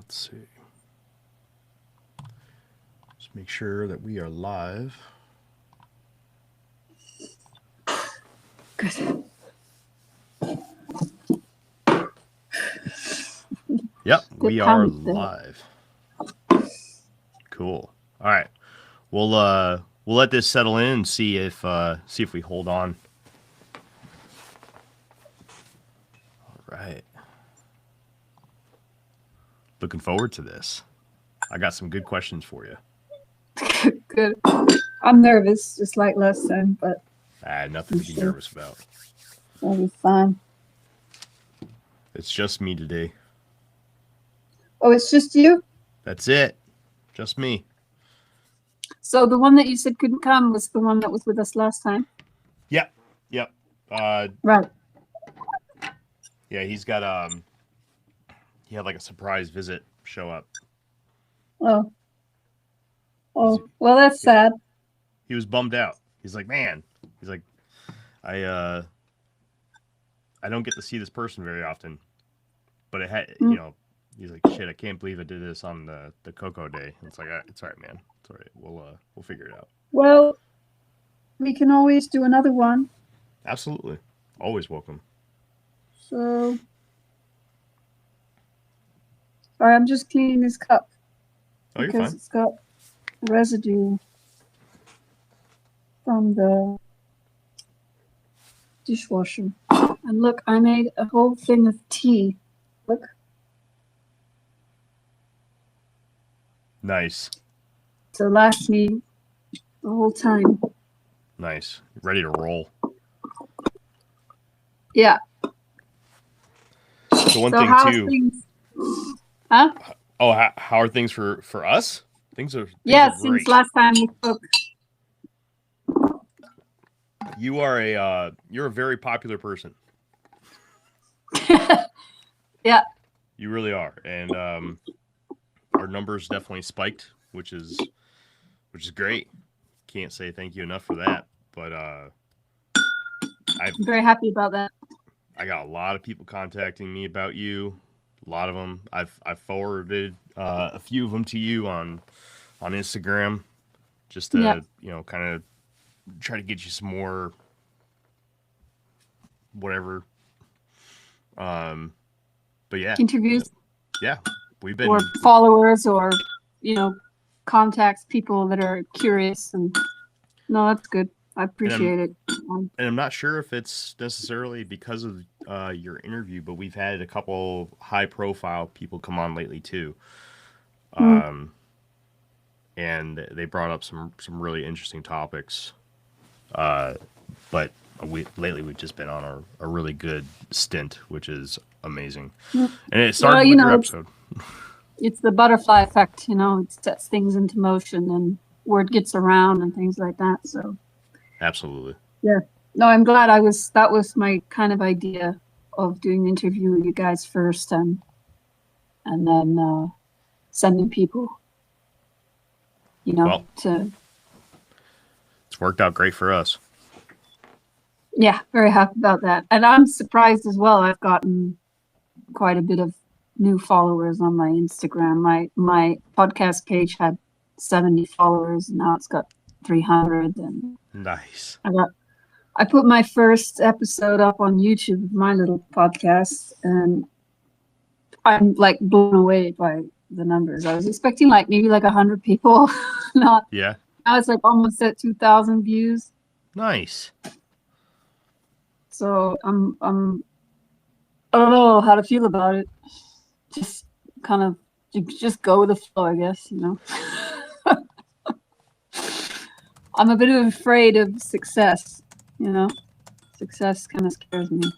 Let's see. Just make sure that we are live. Good. Yep, we are live. Cool. All right. We'll let this settle in and see if we hold on. All right. Looking forward to this. I got some good questions for you. Good. I'm nervous, just like last time, but nothing to be nervous about. That'll be fun. It's just me today. Oh, it's just you? That's it. Just me. So the one that you said couldn't come was the one that was with us last time? Yep. Right. Yeah, he's got he had like a surprise visit show up. Oh, well, that's sad. He was bummed out. He's like, man. He's like, I don't get to see this person very often, but it had, he's like, shit, I can't believe I did this on the Coco day. It's like, it's all right, man. It's all right. We'll figure it out. Well, we can always do another one. Absolutely. Always welcome. So, sorry, I'm just cleaning this cup. Oh, you're fine. Because it's got residue from the dishwasher. And look, I made a whole thing of tea. Look. Nice. To last me the whole time. Nice. Ready to roll. Yeah. So one thing too. Things... Huh? Oh, how are things for us? Things are since great. Last time we spoke. You're a very popular person. Yeah. You really are, and our numbers definitely spiked, which is great. Can't say thank you enough for that, but I'm very happy about that. I got a lot of people contacting me about you. A lot of them. I've forwarded a few of them to you on Instagram, just to kind of try to get you some more whatever. But yeah, interviews. Yeah, we've been or followers or contacts, people that are curious, and no, that's good. I appreciate it. And I'm not sure if it's necessarily because of your interview, but we've had a couple high-profile people come on lately too, and they brought up some really interesting topics. But we've just been on a really good stint, which is amazing. And it started with your episode. It's the butterfly effect, it sets things into motion and word gets around and things like that. So absolutely. Yeah. No, I'm glad that was my kind of idea of doing the interview with you guys first and then sending people, to. It's worked out great for us. Yeah, very happy about that. And I'm surprised as well. I've gotten quite a bit of new followers on my Instagram. My podcast page had 70 followers, and now it's got 300. And nice. I put my first episode up on YouTube of my little podcast, and I'm like blown away by the numbers. I was expecting maybe 100 people. Not. Yeah. Now it's almost at 2,000 views. Nice. So I don't know how to feel about it. Just kind of just go with the flow, I guess, I'm a bit afraid of success, Success kind of scares me.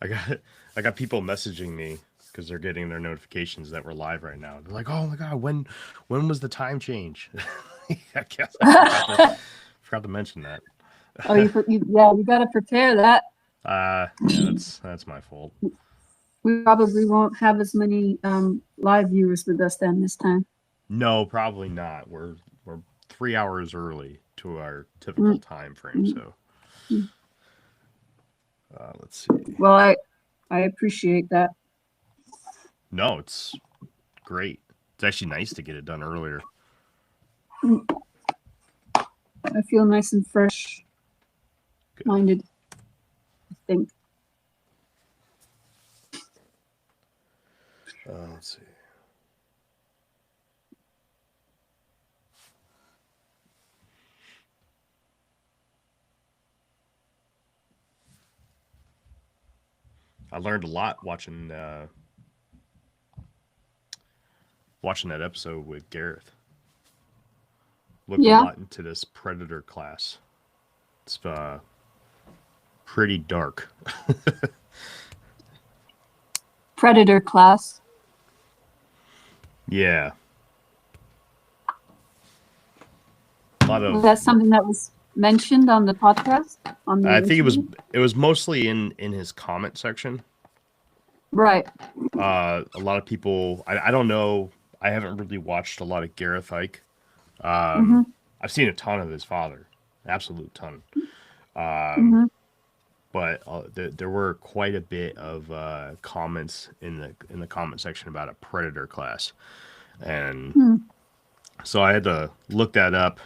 I got people messaging me because they're getting their notifications that we're live right now. They're like, "Oh my god, when was the time change?" I guess I forgot to mention that. Oh, you got to prepare that. Yeah, that's my fault. We probably won't have as many live viewers with us then this time. No, probably not. We're 3 hours early to our typical time frame, so Let's see. Well, I appreciate that. No, it's great. It's actually nice to get it done earlier. I feel nice and fresh minded, I think. Let's see. I learned a lot watching that episode with Gareth. Looked a lot into this predator class. It's pretty dark. Predator class. Yeah. Was that something that was mentioned on the podcast? I think it was mostly in his comment section. Right. A lot of people. I don't know. I haven't really watched a lot of Gareth Ike. I've seen a ton of his father, absolute ton. But there were quite a bit of comments in the comment section about a predator class, and so I had to look that up.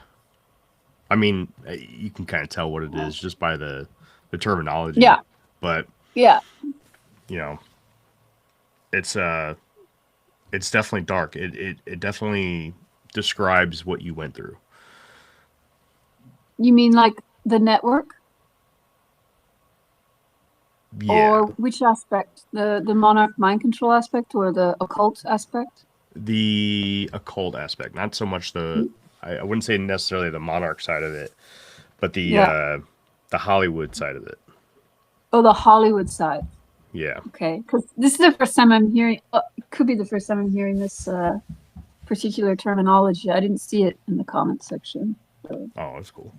I mean, you can kind of tell what it is just by the terminology. Yeah. But yeah, you know, it's definitely dark. It definitely describes what you went through. You mean like the network? Yeah. Or which aspect? The monarch mind control aspect or the occult aspect? The occult aspect, not so much I wouldn't say necessarily the monarch side of it, but the Hollywood side of it. Oh, the Hollywood side. Yeah. Okay, because this is the first time I'm hearing. It could be the first time I'm hearing this particular terminology. I didn't see it in the comment section. So. Oh, that's cool.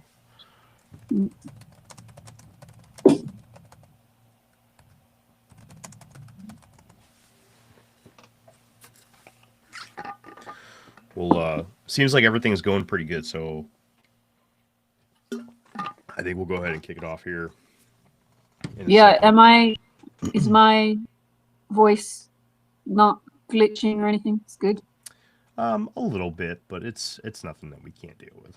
Well, seems like everything's going pretty good, so I think we'll go ahead and kick it off here. Yeah, is my voice not glitching or anything? It's good. A little bit, but it's nothing that we can't deal with.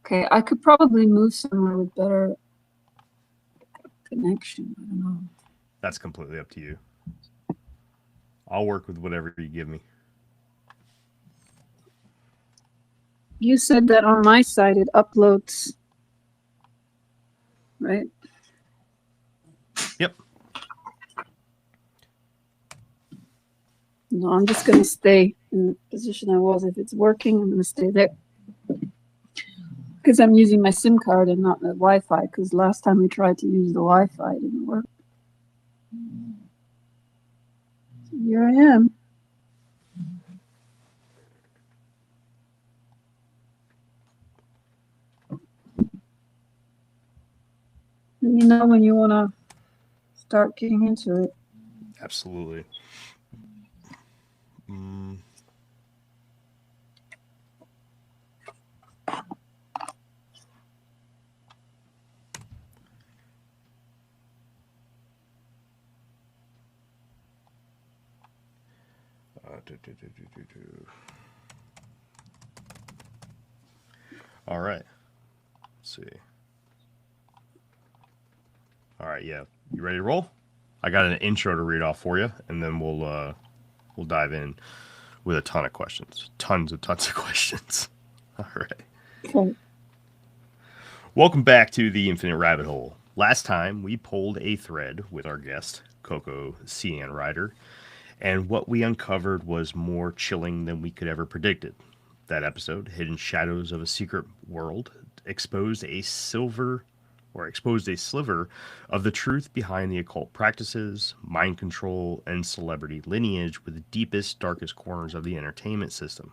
Okay, I could probably move somewhere with better connection. I don't know. That's completely up to you. I'll work with whatever you give me. You said that on my side it uploads, right? Yep. No, I'm just going to stay in the position I was. If it's working, I'm going to stay there. Because I'm using my SIM card and not the Wi-Fi, because last time we tried to use the Wi-Fi, it didn't work. So here I am. Let me know when you want to start getting into it. Absolutely. All right. Let's see. All right, yeah. You ready to roll? I got an intro to read off for you, and then we'll dive in with a ton of questions. Tons of questions. All right. Okay. Welcome back to the Infinite Rabbit Hole. Last time, we pulled a thread with our guest, Coco Sianne Ryder, and what we uncovered was more chilling than we could ever predicted. That episode, Hidden Shadows of a Secret World, exposed a sliver of the truth behind the occult practices, mind control, and celebrity lineage with the deepest, darkest corners of the entertainment system.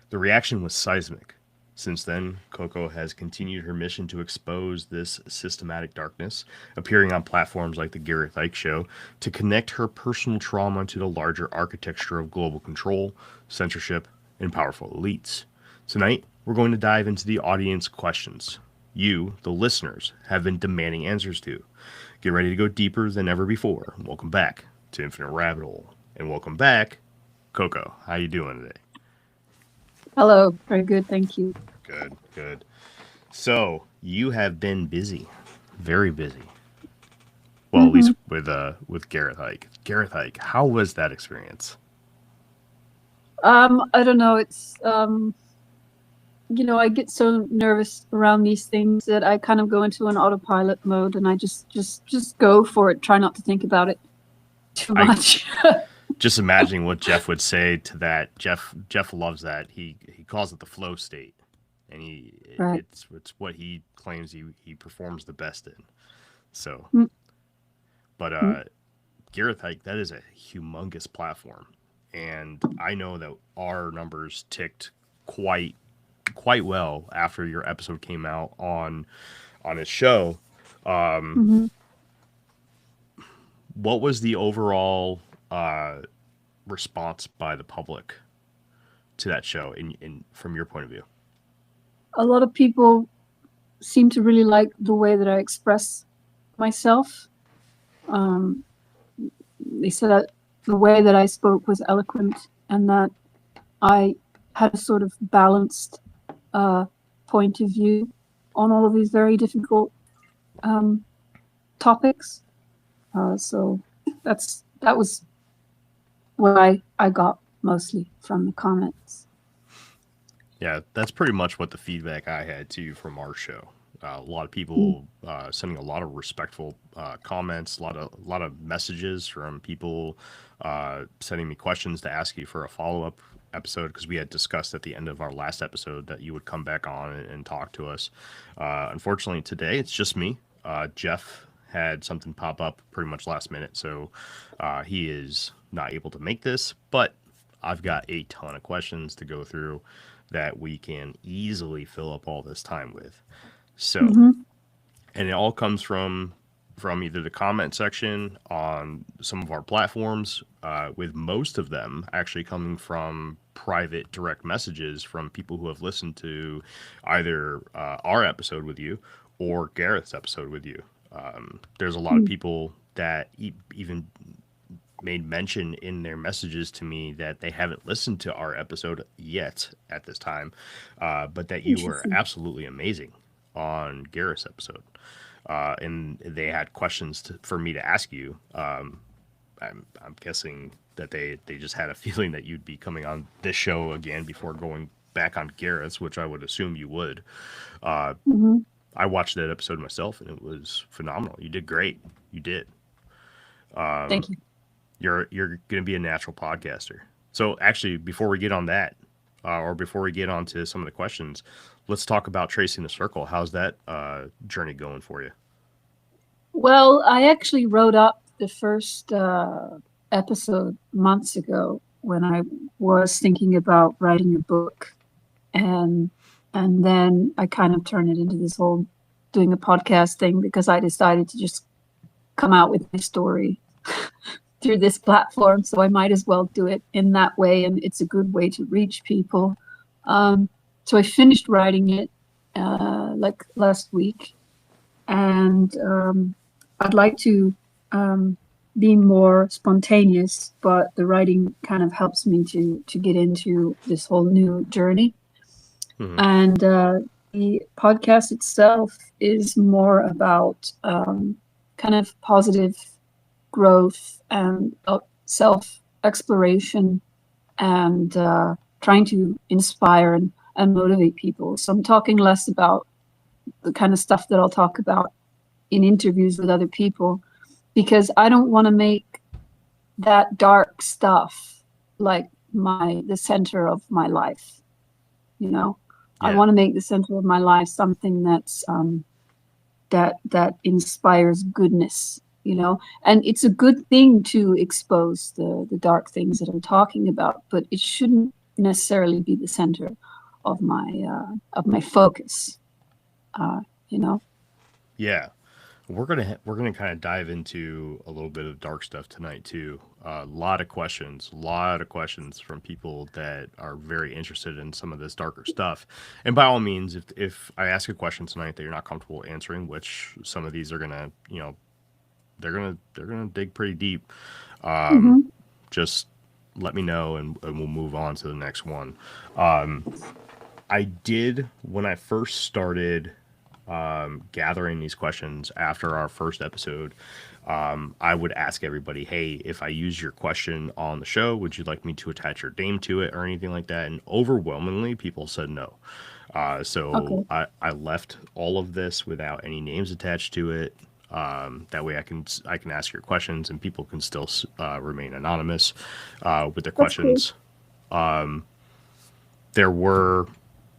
The reaction was seismic. Since then, Coco has continued her mission to expose this systematic darkness, appearing on platforms like The Gareth Ike Show, to connect her personal trauma to the larger architecture of global control, censorship, and powerful elites. Tonight, we're going to dive into the audience questions. you, the listeners, have been demanding answers to. Get ready to go deeper than ever before. Welcome back to Infinite Rabbit Hole. And welcome back, Coco. How you doing today? Hello. Very good. Thank you. Good, good. So, you have been busy. Very busy. Well, at least with Gareth Hike. Gareth Hike, how was that experience? I don't know. It's I get so nervous around these things that I kind of go into an autopilot mode, and I just go for it. Try not to think about it too much. Just imagining what Jeff would say to that. Jeff loves that. He calls it the flow state, and Right. it's what he claims he performs the best in. So, but Gareth Hike, that is a humongous platform, and I know that our numbers ticked quite well after your episode came out on his show. What was the overall response by the public to that show in from your point of view? A lot of people seem to really like the way that I express myself. They said that the way that I spoke was eloquent, and that I had a sort of balanced point of view on all of these very difficult topics. So that was what I got mostly from the comments. Yeah, that's pretty much what the feedback I had too from our show. A lot of people sending a lot of respectful comments, a lot of messages from people sending me questions to ask you for a follow up episode, because we had discussed at the end of our last episode that you would come back on and talk to us. Unfortunately, today it's just me. Jeff had something pop up pretty much last minute, so he is not able to make this, but I've got a ton of questions to go through that we can easily fill up all this time with. So, and it all comes from either the comment section on some of our platforms, with most of them actually coming from private direct messages from people who have listened to either our episode with you or Gareth's episode with you. There's a lot of people that even made mention in their messages to me that they haven't listened to our episode yet at this time, but that you were absolutely amazing on Gareth's episode. And they had questions for me to ask you. I'm guessing that they just had a feeling that you'd be coming on this show again before going back on Gareth's, which I would assume you would. I watched that episode myself, and it was phenomenal. You did great. You did. Thank you. You're going to be a natural podcaster. So actually, before we get on that, or before we get on to some of the questions, let's talk about Tracing the Circle. How's that journey going for you? Well, I actually wrote up the first episode months ago when I was thinking about writing a book, and then I kind of turned it into this whole doing a podcast thing, because I decided to just come out with my story through this platform, so I might as well do it in that way, and it's a good way to reach people. So I finished writing it like last week, and I'd like to be more spontaneous, but the writing kind of helps me to get into this whole new journey. And the podcast itself is more about kind of positive growth and self-exploration, and trying to inspire and motivate people. So I'm talking less about the kind of stuff that I'll talk about in interviews with other people, because I don't want to make that dark stuff like the center of my life. Yeah. I want to make the center of my life something that's that inspires goodness, and it's a good thing to expose the dark things that I'm talking about, but it shouldn't necessarily be the center of my focus. Yeah. we're gonna kind of dive into a little bit of dark stuff tonight too. A lot of questions from people that are very interested in some of this darker stuff. And by all means, if I ask a question tonight that you're not comfortable answering, which some of these are gonna, they're gonna dig pretty deep. Mm-hmm. Just let me know, and we'll move on to the next one. I did when I first started gathering these questions after our first episode. I would ask everybody, hey, if I use your question on the show, would you like me to attach your name to it or anything like that? And overwhelmingly, people said no. So Okay. I left all of this without any names attached to it. That way, I can ask your questions, and people can still remain anonymous with their That's cool. questions. There were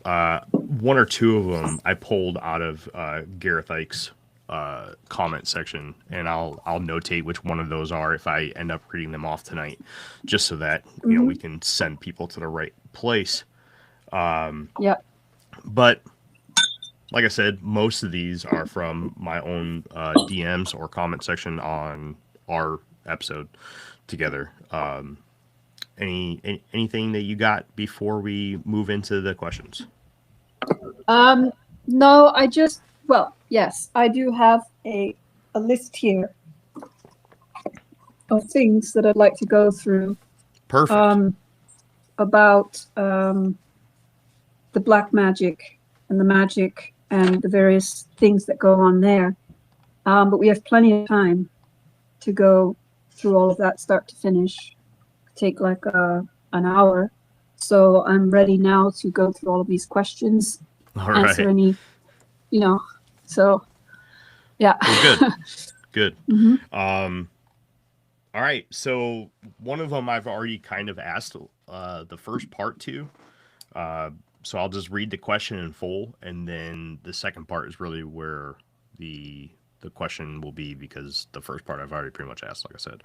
one or two of them I pulled out of Gareth Ike's comment section, and I'll notate which one of those are if I end up reading them off tonight, just so that Mm-hmm. we can send people to the right place. Yeah. But like I said, most of these are from my own DMs or comment section on our episode together. Anything that you got before we move into the questions? No, yes, I do have a list here of things that I'd like to go through. Perfect. About the black magic and the magic and the various things that go on there. But we have plenty of time to go through all of that, start to finish. Take like an hour. So I'm ready now to go through all of these questions, All answer right. any, so yeah. Well, good. Mm-hmm. All right. So one of them I've already kind of asked the first part to. So I'll just read the question in full, and then the second part is really where the question will be, because the first part I've already pretty much asked, like I said.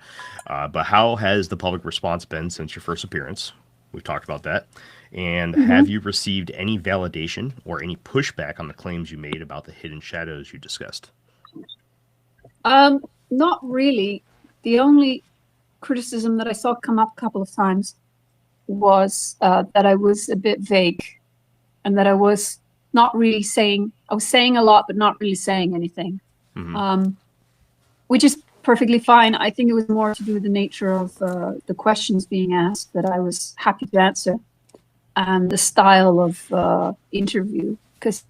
But how has the public response been since your first appearance? We've talked about that. And Mm-hmm. have you received any validation or any pushback on the claims you made about the hidden shadows you discussed? Not really. The only criticism that I saw come up a couple of times was that I was a bit vague, and that I was not really saying. I was saying a lot, but not really saying anything. Mm-hmm. Which is perfectly fine. I think it was more to do with the nature of the questions being asked that I was happy to answer, and the style of interview, because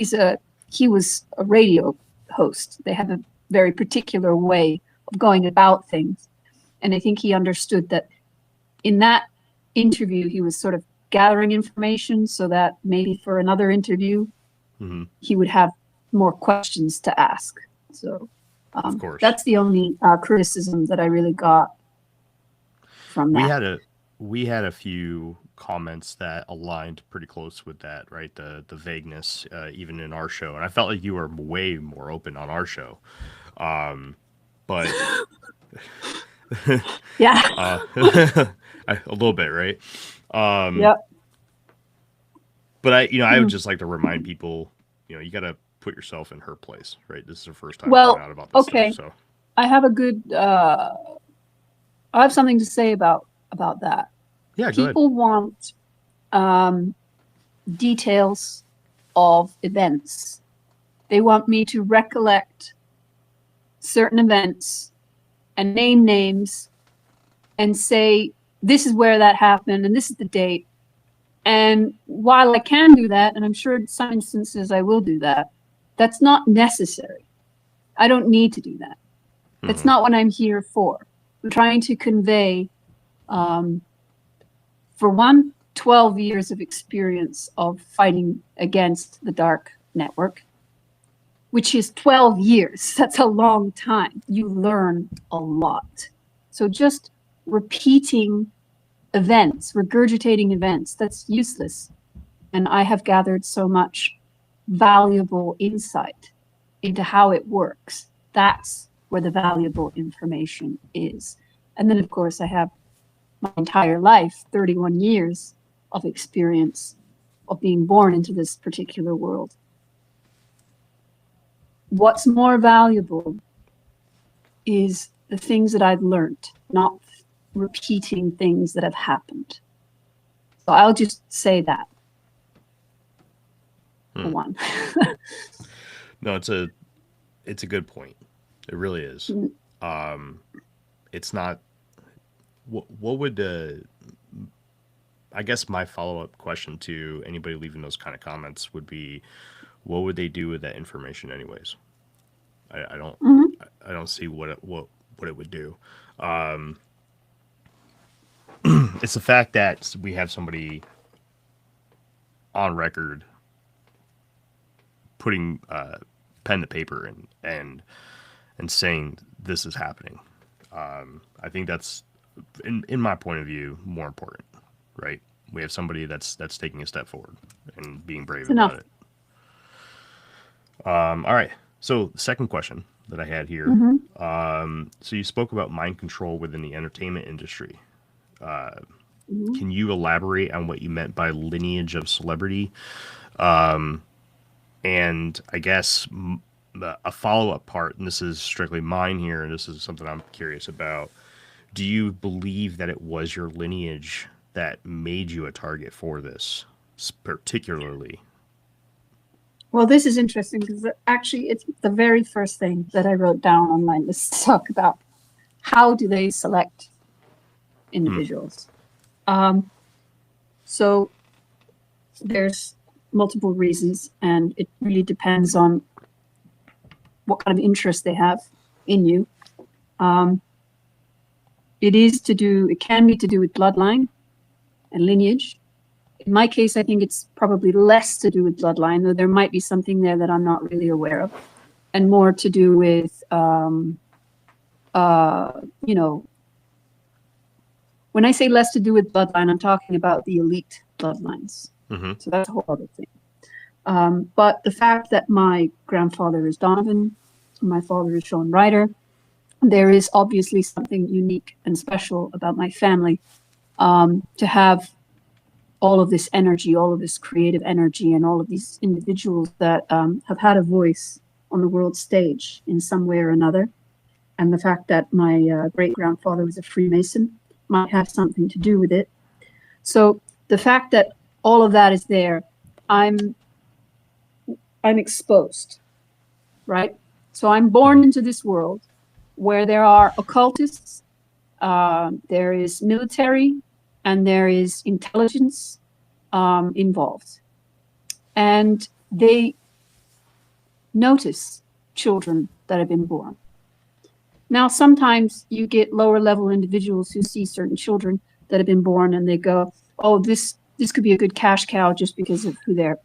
he was a radio host. They have a very particular way of going about things, and I think he understood that in that interview he was sort of gathering information so that maybe for another interview Mm-hmm. he would have more questions to ask. So Of course. that's the only criticism that I really got from We that. had a few comments that aligned pretty close with that, right? The vagueness, even in our show, and I felt like you were way more open on our show, but Yeah. a little bit, right? Yep. But I would just like to remind people, you got to put yourself in her place, right? This is her first time Well, coming out about this stuff, okay. so I have a good. I have something to say about that. yeah, go ahead. People want details of events. They want me to recollect certain events and name names and say, this is where that happened and this is the date. And while I can do that, and I'm sure in some instances I will do that, that's not necessary. I don't need to do that. That's Mm-hmm. not what I'm here for. I'm trying to convey, for 12 years of experience of fighting against the dark network, which is 12 years. That's a long time. You learn a lot. So just repeating events, regurgitating events, that's useless. And I have gathered so much valuable insight into how it works. That's where the valuable information is. And then, of course, I have my entire life, 31 years of experience of being born into this particular world. What's more valuable is the things that I've learned, not repeating things that have happened. So I'll just say that for one. No, it's a good point. It really is. It's not. What would I guess my follow up question to anybody leaving those kind of comments would be, what would they do with that information anyways? I don't I don't see what it would do. It's the fact that we have somebody on record putting pen to paper and saying this is happening. I think that's in my point of view more important, right? We have somebody that's taking a step forward and being brave about it. All right. So the second question that I had here. So you spoke about mind control within the entertainment industry. Can you elaborate on what you meant by lineage of celebrity? And I guess a follow-up part, and this is strictly mine here, and this is something I'm curious about. Do you believe that it was your lineage that made you a target for this, particularly? Well, this is interesting because actually it's the very first thing that I wrote down on my list to talk about. How do they select individuals? So there's multiple reasons, and it really depends on what kind of interest they have in you. It can be to do with bloodline and lineage. In my case, I think it's probably less to do with bloodline, though there might be something there that I'm not really aware of, and more to do with, when I say less to do with bloodline, I'm talking about the elite bloodlines. So that's a whole other thing. But the fact that my grandfather is Donovan, my father is Sianne Ryder, there is obviously something unique and special about my family, to have all of this energy, all of this creative energy, and all of these individuals that have had a voice on the world stage in some way or another. And the fact that my great-grandfather was a Freemason might have something to do with it. So the fact that all of that is there, I'm exposed, right? So I'm born into this world where there are occultists, there is military, and there is intelligence involved. And they notice children that have been born. Now, sometimes you get lower level individuals who see certain children that have been born and they go, oh, this could be a good cash cow just because of who their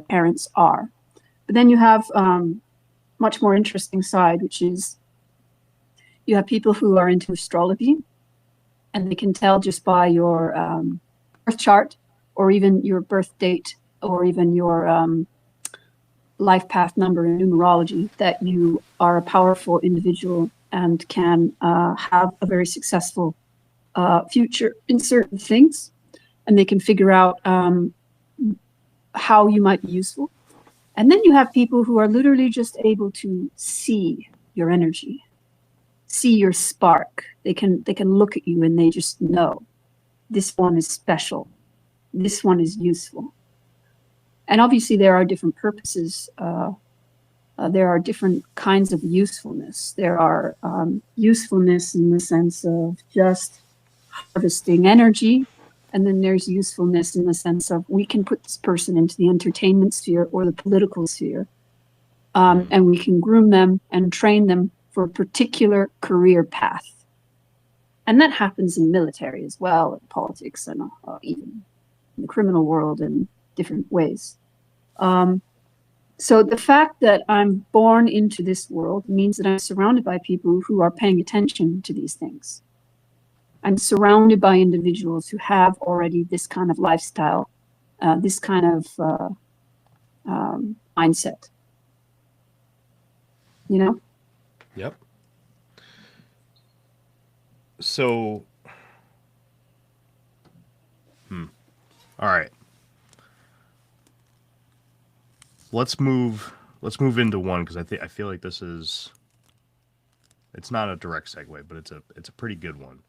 parents are. But then you have much more interesting side, which is you have people who are into astrology, and they can tell just by your birth chart, or even your birth date, or even your life path number in numerology, that you are a powerful individual and can have a very successful future in certain things. And they can figure out how you might be useful. And then you have people who are literally just able to see your energy, see your spark. They can look at you and they just know this one is special. This one is useful. And obviously there are different purposes. There are different kinds of usefulness. There are usefulness in the sense of just harvesting energy. And then there's usefulness in the sense of we can put this person into the entertainment sphere or the political sphere. And we can groom them and train them for a particular career path. And that happens in military as well, in politics, and even in the criminal world in different ways. So the fact that I'm born into this world means that I'm surrounded by people who are paying attention to these things. I'm surrounded by individuals who have already this kind of lifestyle, this kind of mindset. You know? Yep. So, all right. Let's move into one because I feel like this is It's not a direct segue, but it's a pretty good one.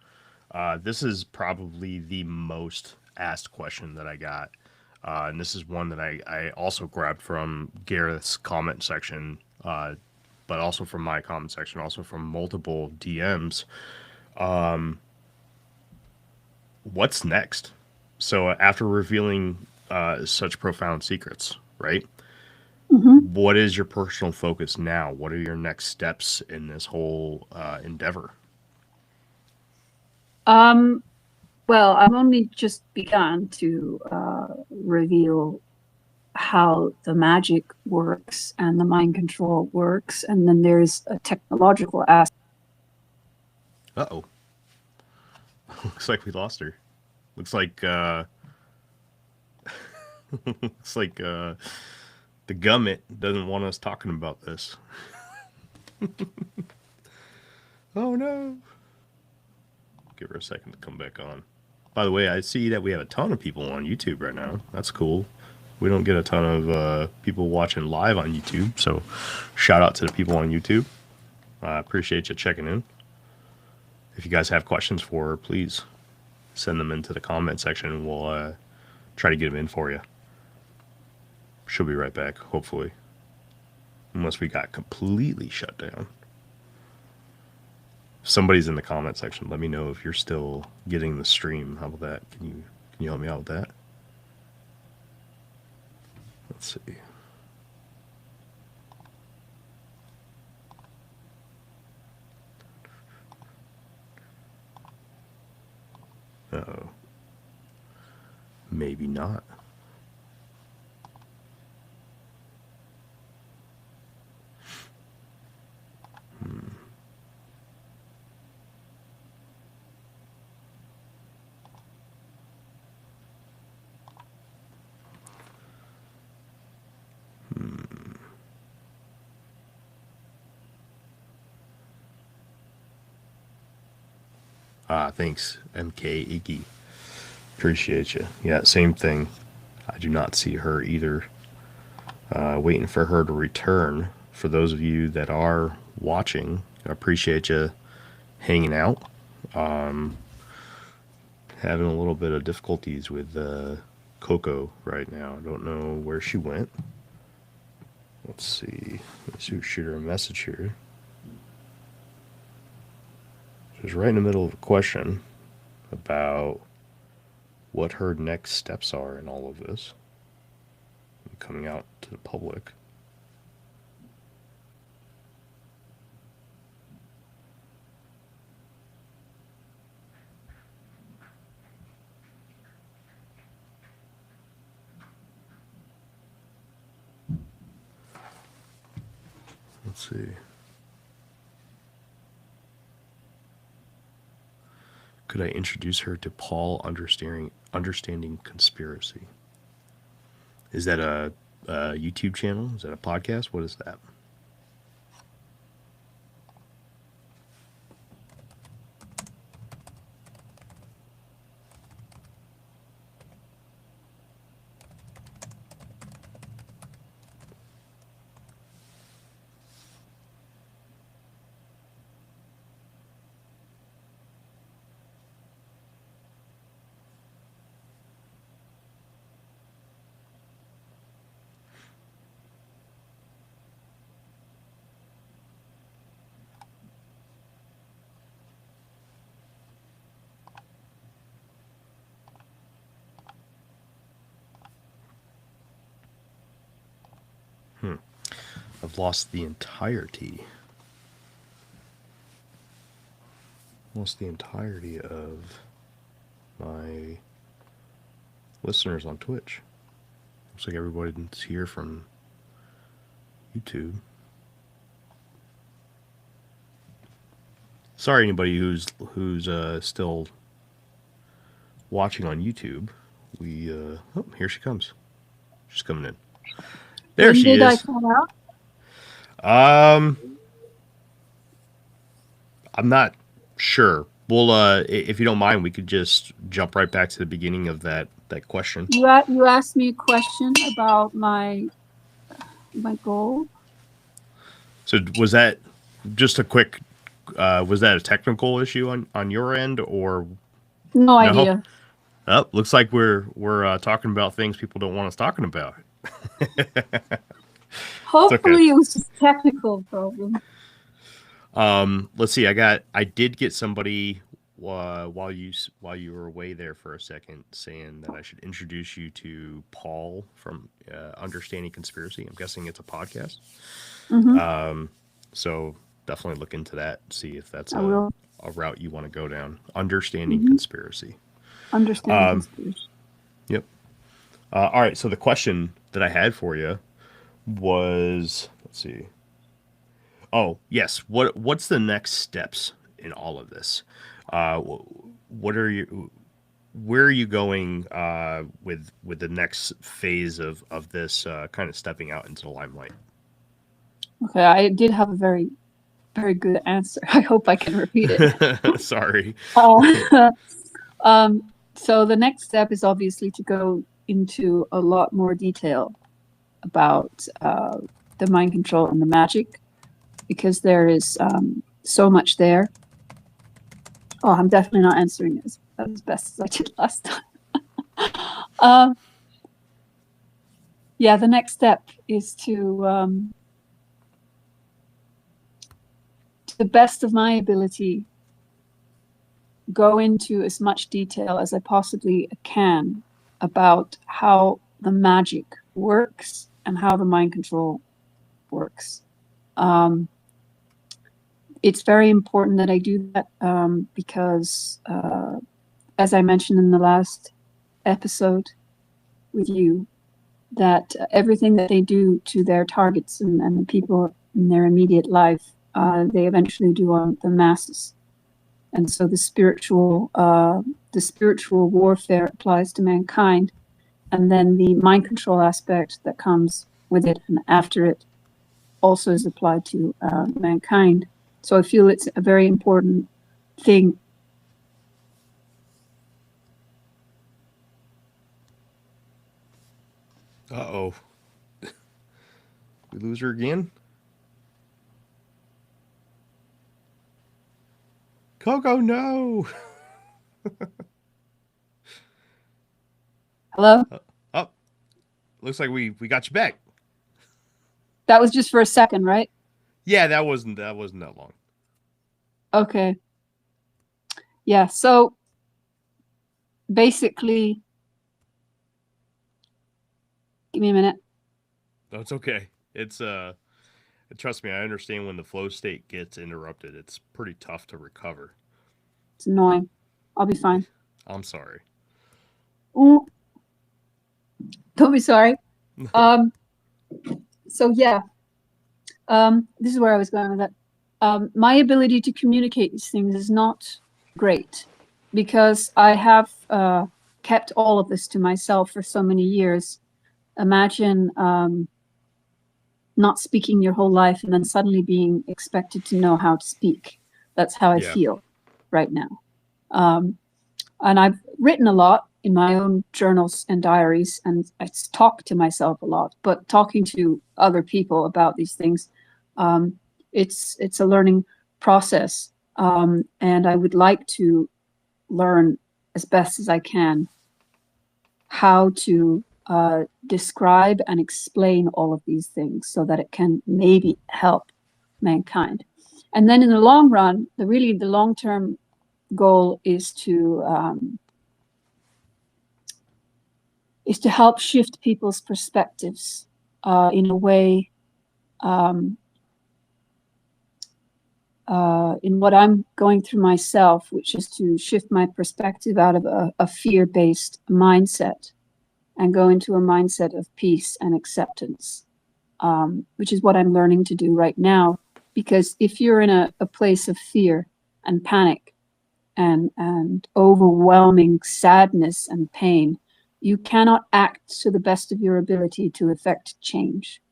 This is probably the most asked question that I got. And this is one that I also grabbed from Gareth's comment section, but also from my comment section, also from multiple DMs. What's next? So after revealing such profound secrets, right? Mm-hmm. What is your personal focus now? What are your next steps in this whole endeavor? Um, well, I've only just begun to reveal how the magic works and the mind control works, and then there's a technological aspect. Uh oh. Looks like we lost her. Looks like looks like the gummit doesn't want us talking about this. Oh no. Give her a second to come back on. By the way, I see that we have a ton of people on YouTube right now. That's cool. We don't get a ton of people watching live on YouTube, so shout out to the people on YouTube. I appreciate you checking in. If you guys have questions for her, please send them into the comment section and we'll try to get them in for you. She'll be right back, hopefully. Unless we got completely shut down. If somebody's in the comment section, let me know if you're still getting the stream. How about that? Can you help me out with that? Let's see. Uh-oh. Maybe not. Thanks, MK Iggy. Appreciate you. Yeah, same thing. I do not see her either. Waiting for her to return. For those of you that are watching, I appreciate you hanging out. Having a little bit of difficulties with Coco right now. I don't know where she went. Let's see. Let's shoot her a message here. She's right in the middle of a question about what her next steps are in all of this, coming out to the public. Let's see. Could I introduce her to Paul Understanding Conspiracy? Is that a YouTube channel? Is that a podcast? What is that? I've lost the entirety. Lost the entirety of my listeners on Twitch. Looks like everybody's here from YouTube. Sorry, anybody who's still watching on YouTube. Oh, here she comes. She's coming in. There When she did I is. come out? I'm not sure. Well, if you don't mind, we could just jump right back to the beginning of that question. You asked me a question about my goal. So was that just a quick Was that a technical issue on your end, or No no? idea. Oh, looks like we're talking about things people don't want us talking about. It's okay. Hopefully it was just a technical problem. Let's see. I did get somebody while you were away there for a second, saying that I should introduce you to Paul from Understanding Conspiracy. I'm guessing it's a podcast. Mm-hmm. So definitely look into that. See if that's I a will. route you want to go down. Understanding Mm-hmm. Conspiracy. Understanding conspiracy. Yep. All right. So the question that I had for you was, let's see. Oh, yes. What's the next steps in all of this? What are you? Where are you going with the next phase of this kind of stepping out into the limelight? Okay, I did have a very, very good answer. I hope I can repeat it. Sorry. So the next step is obviously to go into a lot more detail about the mind control and the magic, because there is so much there. Oh, I'm definitely not answering it as best as I did last time. Yeah, the next step is to the best of my ability, go into as much detail as I possibly can about how the magic works and how the mind control works. It's very important that I do that because, as I mentioned in the last episode with you, that everything that they do to their targets and the people in their immediate life, they eventually do on the masses. And so the spiritual warfare applies to mankind, and then the mind control aspect that comes with it and after it also is applied to mankind. So I feel it's a very important thing. Uh-oh. We lose her again? Coco, no! Hello? Oh, looks like we got you back. That was just for a second, right? Yeah, that wasn't that long. Okay. Yeah, so basically, give me a minute. No, it's okay. It's trust me, I understand when the flow state gets interrupted. It's pretty tough to recover. It's annoying. I'll be fine. I'm sorry. Ooh, don't be sorry. So yeah, this is where I was going with it. My ability to communicate these things is not great because I have kept all of this to myself for so many years. Imagine not speaking your whole life and then suddenly being expected to know how to speak. That's how I Yeah. feel right now. And I've written a lot in my own journals and diaries, and I talk to myself a lot, but talking to other people about these things, it's a learning process. And I would like to learn as best as I can how to describe and explain all of these things so that it can maybe help mankind. And then in the long run, the long-term goal is to help shift people's perspectives in a way, in what I'm going through myself, which is to shift my perspective out of a fear-based mindset and go into a mindset of peace and acceptance, which is what I'm learning to do right now. Because if you're in a place of fear and panic and overwhelming sadness and pain, you cannot act to the best of your ability to effect change.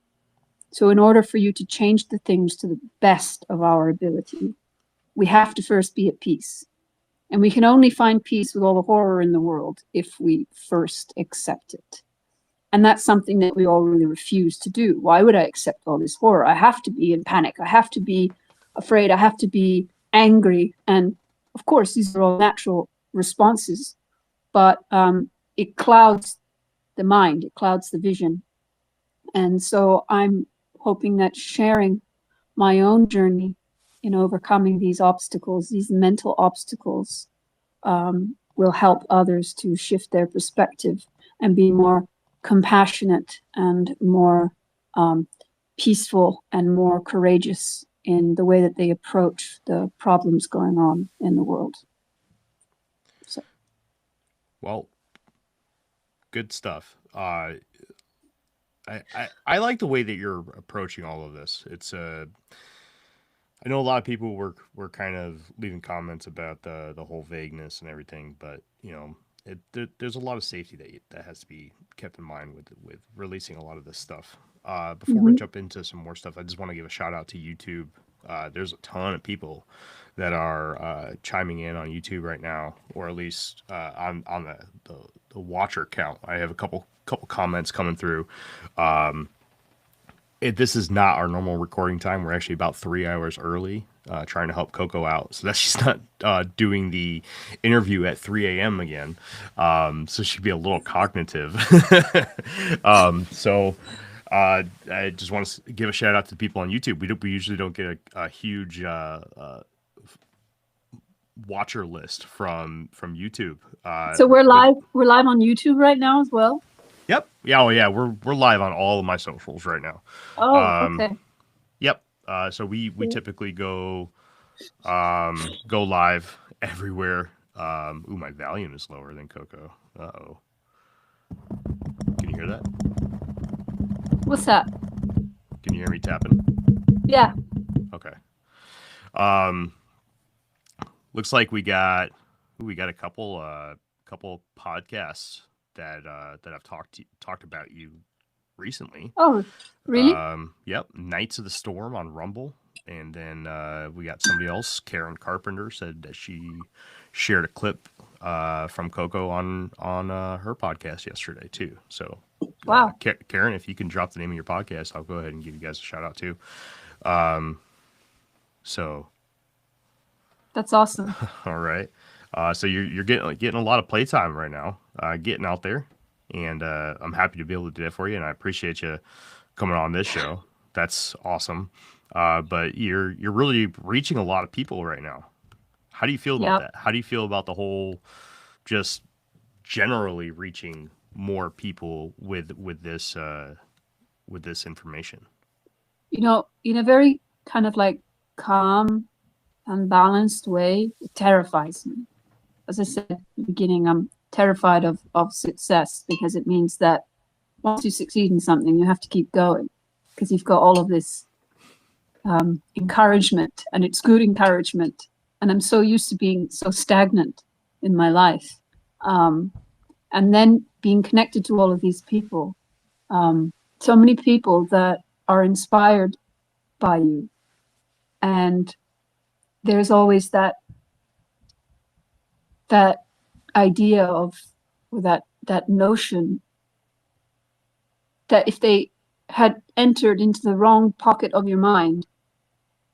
So in order for you to change the things to the best of our ability, we have to first be at peace. And we can only find peace with all the horror in the world if we first accept it. And that's something that we all really refuse to do. Why would I accept all this horror? I have to be in panic. I have to be afraid. I have to be angry. And of course, these are all natural responses, but it clouds the mind, it clouds the vision. And so I'm hoping that sharing my own journey in overcoming these obstacles, these mental obstacles, will help others to shift their perspective and be more compassionate and more peaceful and more courageous in the way that they approach the problems going on in the world. So. Well, good stuff. I like the way that you're approaching all of this. It's I know a lot of people were kind of leaving comments about the whole vagueness and everything, but there's a lot of safety that has to be kept in mind with releasing a lot of this stuff. Before we jump into some more stuff, I just want to give a shout out to YouTube. There's a ton of people that are chiming in on YouTube right now, or at least on the watcher count. I have a couple comments coming through. This is not our normal recording time. We're actually about 3 hours early, trying to help Coco out, so that she's not doing the interview at 3 a.m. again. So she'd be a little cognitive. So I just want to give a shout out to the people on YouTube. We usually don't get a huge watcher list from YouTube. So we're live. We're live on YouTube right now as well. Yep. Yeah. Oh, yeah. We're live on all of my socials right now. Oh, okay. Yep. So we typically go live everywhere. My volume is lower than Coco. Uh-oh. Can you hear that? What's that? Can you hear me tapping? Yeah. Okay. Looks like we got a couple podcasts that I've talked about you recently. Oh, really? Yep. Knights of the Storm on Rumble. And then we got somebody else, Karen Carpenter, said that she shared a clip from Coco on her podcast yesterday too. So, wow, Karen, if you can drop the name of your podcast, I'll go ahead and give you guys a shout out too. So that's awesome. All right. So you're getting a lot of playtime right now, getting out there, and I'm happy to be able to do that for you, and I appreciate you coming on this show. That's awesome. But you're really reaching a lot of people right now. How do you feel about that? How do you feel about the whole, just generally reaching more people with this information? In a very kind of like calm and balanced way, it terrifies me. As I said at the beginning, I'm terrified of success, because it means that once you succeed in something, you have to keep going, because you've got all of this encouragement, and it's good encouragement. And I'm so used to being so stagnant in my life. And then being connected to all of these people, so many people that are inspired by you. And there's always that idea of, or that notion that if they had entered into the wrong pocket of your mind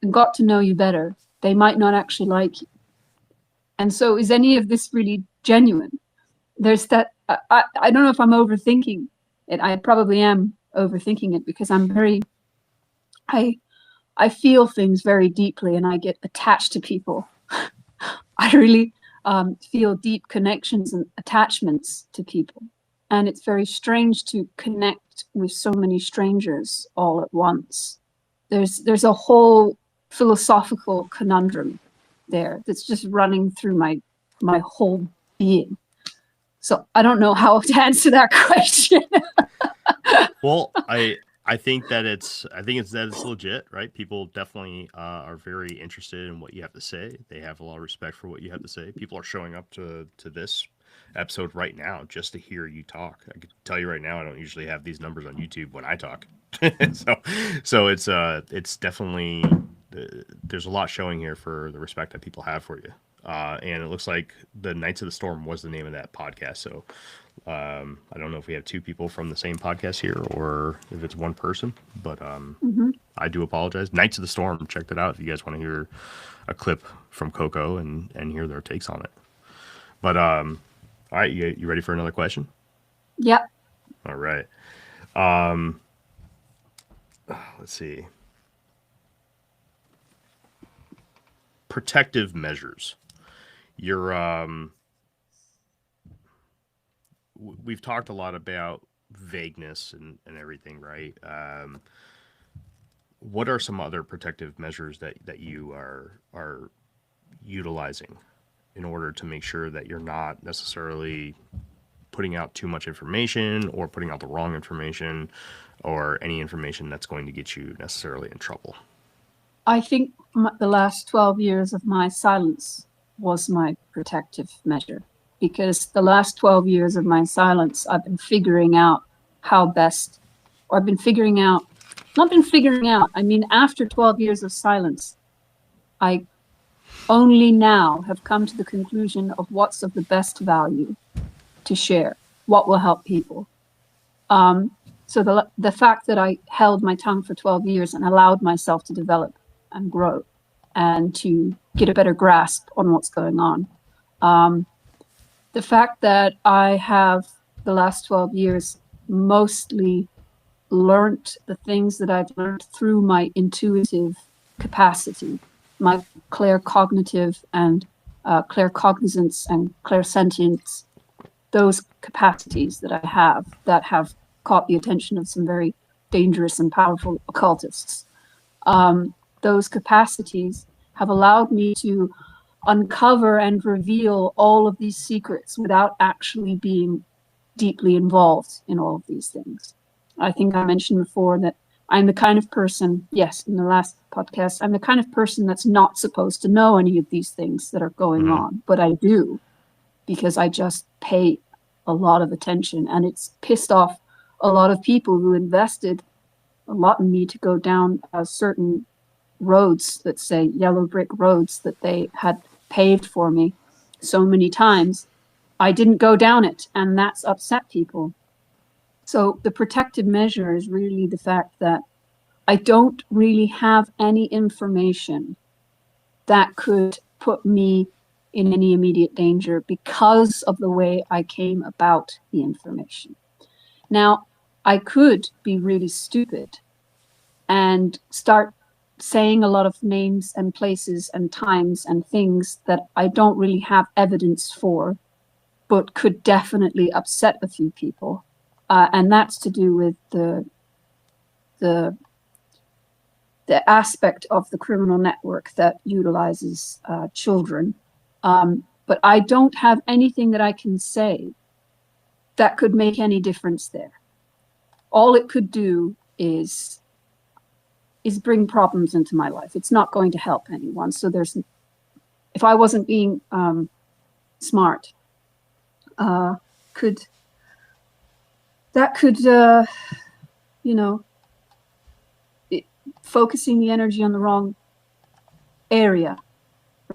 and got to know you better, they might not actually like you. And so is any of this really genuine? There's that, I don't know if I'm overthinking it. I probably am overthinking it, because I'm very, I feel things very deeply, and I get attached to people. I really feel deep connections and attachments to people. And it's very strange to connect with so many strangers all at once. There's a whole philosophical conundrum there that's just running through my whole being. So I don't know how to answer that question. Well, I think that it's legit, right? People definitely are very interested in what you have to say. They have a lot of respect for what you have to say. People are showing up to this episode right now just to hear you talk. I can tell you right now, I don't usually have these numbers on YouTube when I talk. so it's definitely, there's a lot showing here for the respect that people have for you. And it looks like the Knights of the Storm was the name of that podcast. So I don't know if we have two people from the same podcast here or if it's one person, but Hmm. I do apologize. Knights of the Storm, check that out if you guys want to hear a clip from Coco and hear their takes on it. But all right, you ready for another question? Yeah. All right. Let's see. Protective measures. You're we've talked a lot about vagueness and everything, right? What are some other protective measures that you are utilizing in order to make sure that you're not necessarily putting out too much information or putting out the wrong information or any information that's going to get you necessarily in trouble? I think the last 12 years of my silence was my protective measure, because the last 12 years of my silence, I've been figuring out how best, or I've been figuring out, not been figuring out, I mean, after 12 years of silence, I only now have come to the conclusion of what's of the best value to share, what will help people. So the fact that I held my tongue for 12 years and allowed myself to develop and grow and to get a better grasp on what's going on. The fact that I have the last 12 years mostly learned the things that I've learned through my intuitive capacity, my claircognitive and claircognizance and clairsentience, those capacities that I have that have caught the attention of some very dangerous and powerful occultists. Those capacities have allowed me to uncover and reveal all of these secrets without actually being deeply involved in all of these things. I think I mentioned before that I'm the kind of person, yes, in the last podcast, I'm the kind of person that's not supposed to know any of these things that are going Mm-hmm. on, but I do, because I just pay a lot of attention, and it's pissed off a lot of people who invested a lot in me to go down certain roads, let's say yellow brick roads that they had paved for me so many times. I didn't go down it, and that's upset people. So the protective measure is really the fact that I don't really have any information that could put me in any immediate danger because of the way I came about the information. Now, I could be really stupid and start saying a lot of names and places and times and things that I don't really have evidence for, but could definitely upset a few people. And that's to do with the aspect of the criminal network that utilizes children. But I don't have anything that I can say that could make any difference there. All it could do is bring problems into my life. It's not going to help anyone. So if I wasn't being smart, could focusing the energy on the wrong area,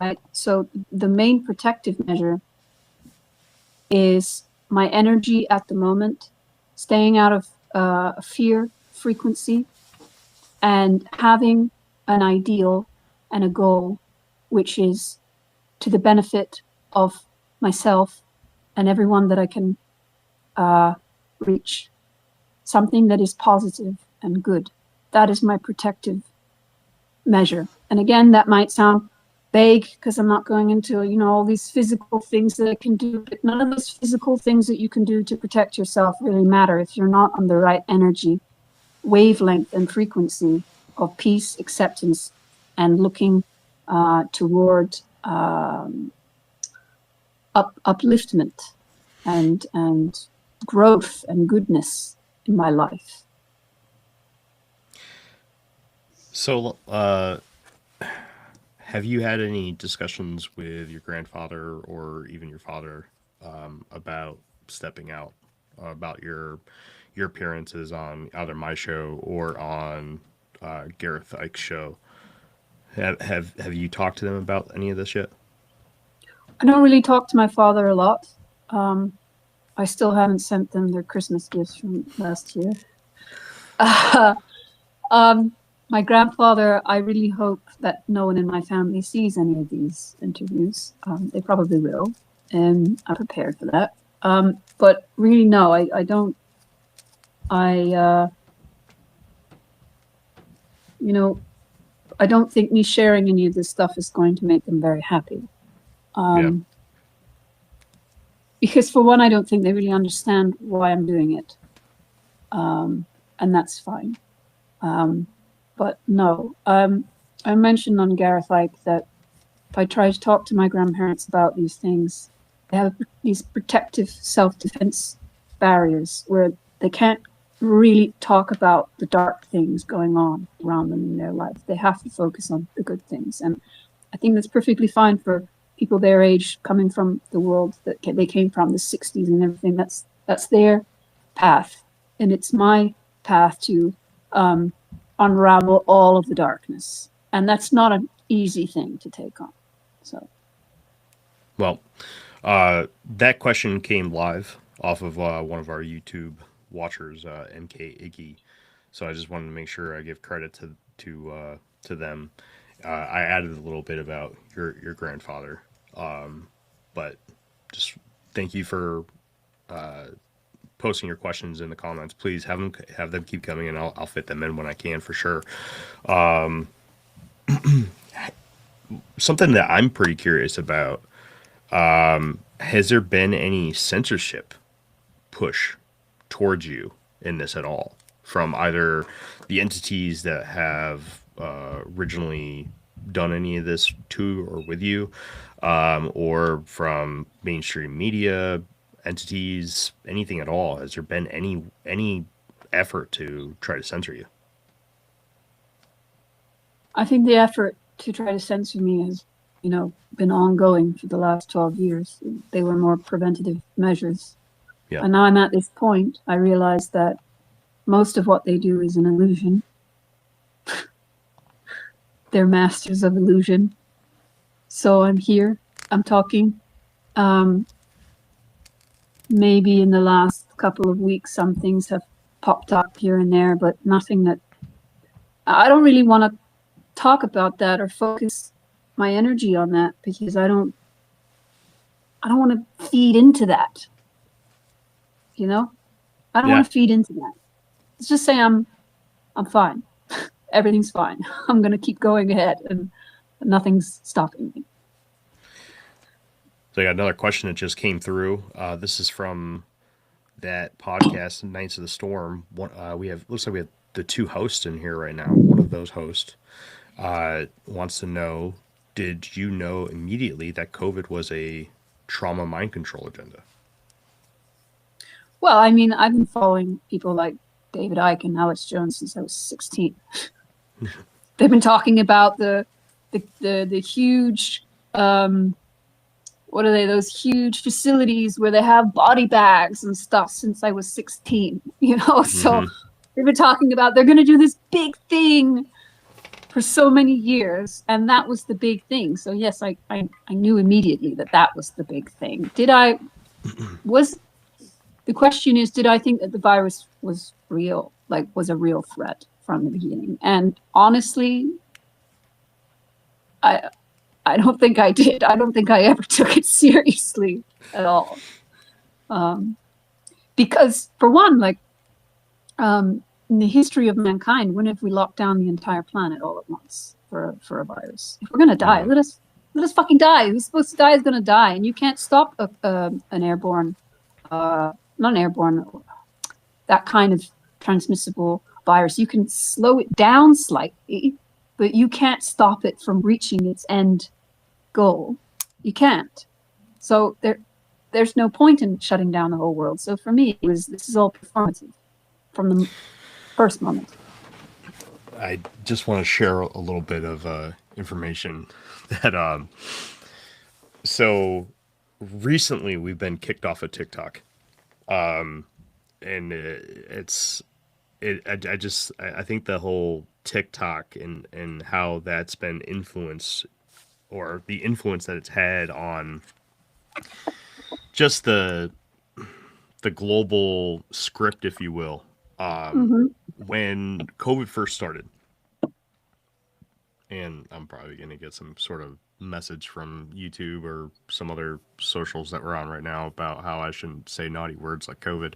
right? So the main protective measure is my energy at the moment, staying out of fear frequency, and having an ideal and a goal which is to the benefit of myself and everyone that I can reach. Something that is positive and good. That is my protective measure. And again, that might sound vague because I'm not going into, all these physical things that I can do, but none of those physical things that you can do to protect yourself really matter if you're not on the right energy, wavelength, and frequency of peace, acceptance, and looking toward upliftment and growth and goodness in my life. So, have you had any discussions with your grandfather or even your father about stepping out, about your appearances on either my show or on Gareth Ike's show? Have you talked to them about any of this yet? I don't really talk to my father a lot. I still haven't sent them their Christmas gifts from last year. Uh, my grandfather, I really hope that no one in my family sees any of these interviews. They probably will, and I'm prepared for that. But really, no, I don't. You know, I don't think me sharing any of this stuff is going to make them very happy. Yeah. Because for one, I don't think they really understand why I'm doing it. And that's fine. But no, I mentioned on Gareth Ike that if I try to talk to my grandparents about these things, they have these protective self-defense barriers where they can't really talk about the dark things going on around them in their life. They have to focus on the good things. And I think that's perfectly fine for people their age, coming from the world that they came from, the 60s and everything. That's their path. And it's my path to unravel all of the darkness. And that's not an easy thing to take on. So, Well, that question came live off of one of our YouTube watchers, MK Iggy. So I just wanted to make sure I give credit to them. I added a little bit about your grandfather, but just thank you for posting your questions in the comments. Please have them keep coming, and I'll fit them in when I can for sure. Something that I'm pretty curious about. Has there been any censorship push towards you in this at all from either the entities that have originally done any of this to or with you, or from mainstream media entities, anything at all? Has there been any effort to try to censor you? I think the effort to try to censor me has, been ongoing for the last 12 years. They were more preventative measures. Yeah. And now I'm at this point, I realize that most of what they do is an illusion. They're masters of illusion. So I'm here, I'm talking. Maybe in the last couple of weeks, some things have popped up here and there, but nothing that I don't really want to talk about that or focus my energy on that, because I don't want to feed into that. I don't want to feed into that. Let's just say I'm fine. Everything's fine. I'm going to keep going ahead and nothing's stopping me. So I got another question that just came through. This is from that podcast, Knights of the Storm. Looks like we have the two hosts in here right now. One of those hosts wants to know, did you know immediately that COVID was a trauma mind control agenda? Well, I mean, I've been following people like David Icke and Alex Jones since I was 16. They've been talking about the huge, what are they? Those huge facilities where they have body bags and stuff since I was 16. So they've been talking about they're going to do this big thing for so many years, and that was the big thing. So yes, I knew immediately that was the big thing. The question is, did I think that the virus was real, was a real threat from the beginning? And honestly, I don't think I did. I don't think I ever took it seriously at all. Because for one, in the history of mankind, when have we locked down the entire planet all at once for a virus? If we're going to die, let us fucking die. Who's supposed to die is going to die. And you can't stop an airborne, not an airborne, that kind of transmissible virus. You can slow it down slightly, but you can't stop it from reaching its end goal. You can't. So there's no point in shutting down the whole world. So for me, this is all performative from the first moment. I just want to share a little bit of information that so recently we've been kicked off of TikTok, and I think the whole TikTok and how that's been influenced, or the influence that it's had on just the the global script, if you will. Mm-hmm. When COVID first started, and I'm probably going to get some sort of message from YouTube or some other socials that we're on right now about how I shouldn't say naughty words like COVID.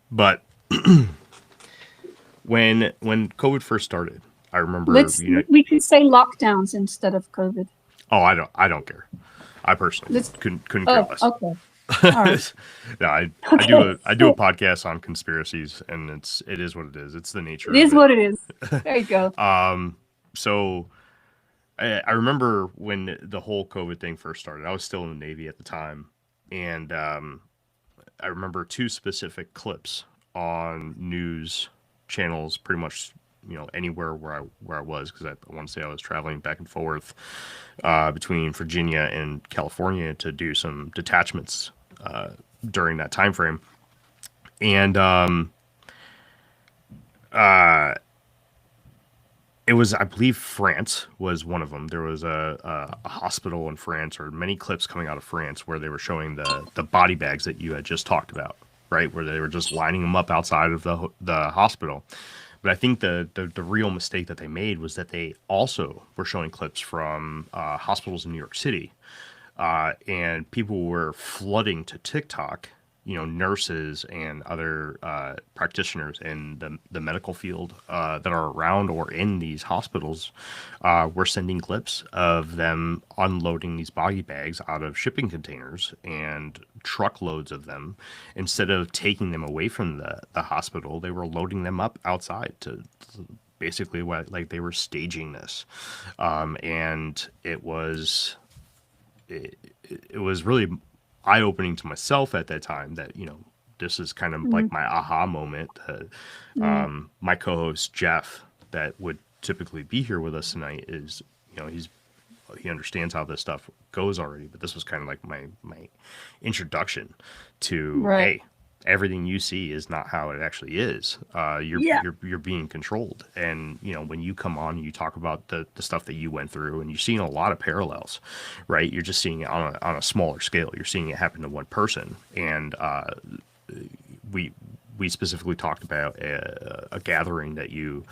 But when COVID first started, I remember, We could say lockdowns instead of COVID. oh, I don't care. I personally Let's. couldn't care Oh, less. okay. All right. No, I do Okay. a podcast on conspiracies, and it is what it is. It's the It nature of is it. what it is. There you go. So I remember when the whole COVID thing first started. I was still in the Navy at the time, and I remember two specific clips on news channels, pretty much anywhere where I was, because I want to say I was traveling back and forth between Virginia and California to do some detachments during that time frame, and it was, I believe, France was one of them. There was a hospital in France, or many clips coming out of France, where they were showing the body bags that you had just talked about, right? Where they were just lining them up outside of the hospital. But I think the real mistake that they made was that they also were showing clips from hospitals in New York City, and people were flooding to TikTok. Nurses and other practitioners in the medical field that are around or in these hospitals were sending clips of them unloading these body bags out of shipping containers and truckloads of them. Instead of taking them away from the hospital, they were loading them up outside to basically what, like, they were staging this. And it was really eye-opening to myself at that time that this is kind of like my aha moment. My co-host Jeff, that would typically be here with us tonight, is he understands how this stuff goes already, but this was kind of like my introduction to, Right. hey, everything you see is not how it actually is. Yeah. You're being controlled, and when you come on and you talk about the stuff that you went through, and you're seeing a lot of parallels, right? You're just seeing it on a smaller scale. You're seeing it happen to one person, and we specifically talked about a gathering that you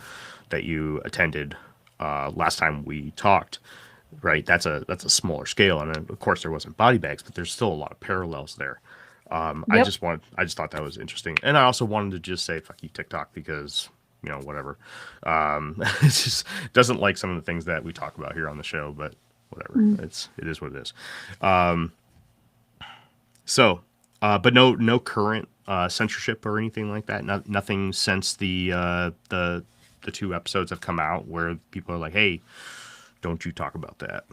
attended last time we talked. Right, that's a smaller scale, and of course there wasn't body bags, but there's still a lot of parallels there. I Yep. just thought that was interesting, and I also wanted to just say fuck you TikTok, because whatever. It just doesn't like some of the things that we talk about here on the show, but whatever. It is what it is. So, but no current censorship or anything like that. Nothing since the two episodes have come out where people are like, hey, don't you talk about that.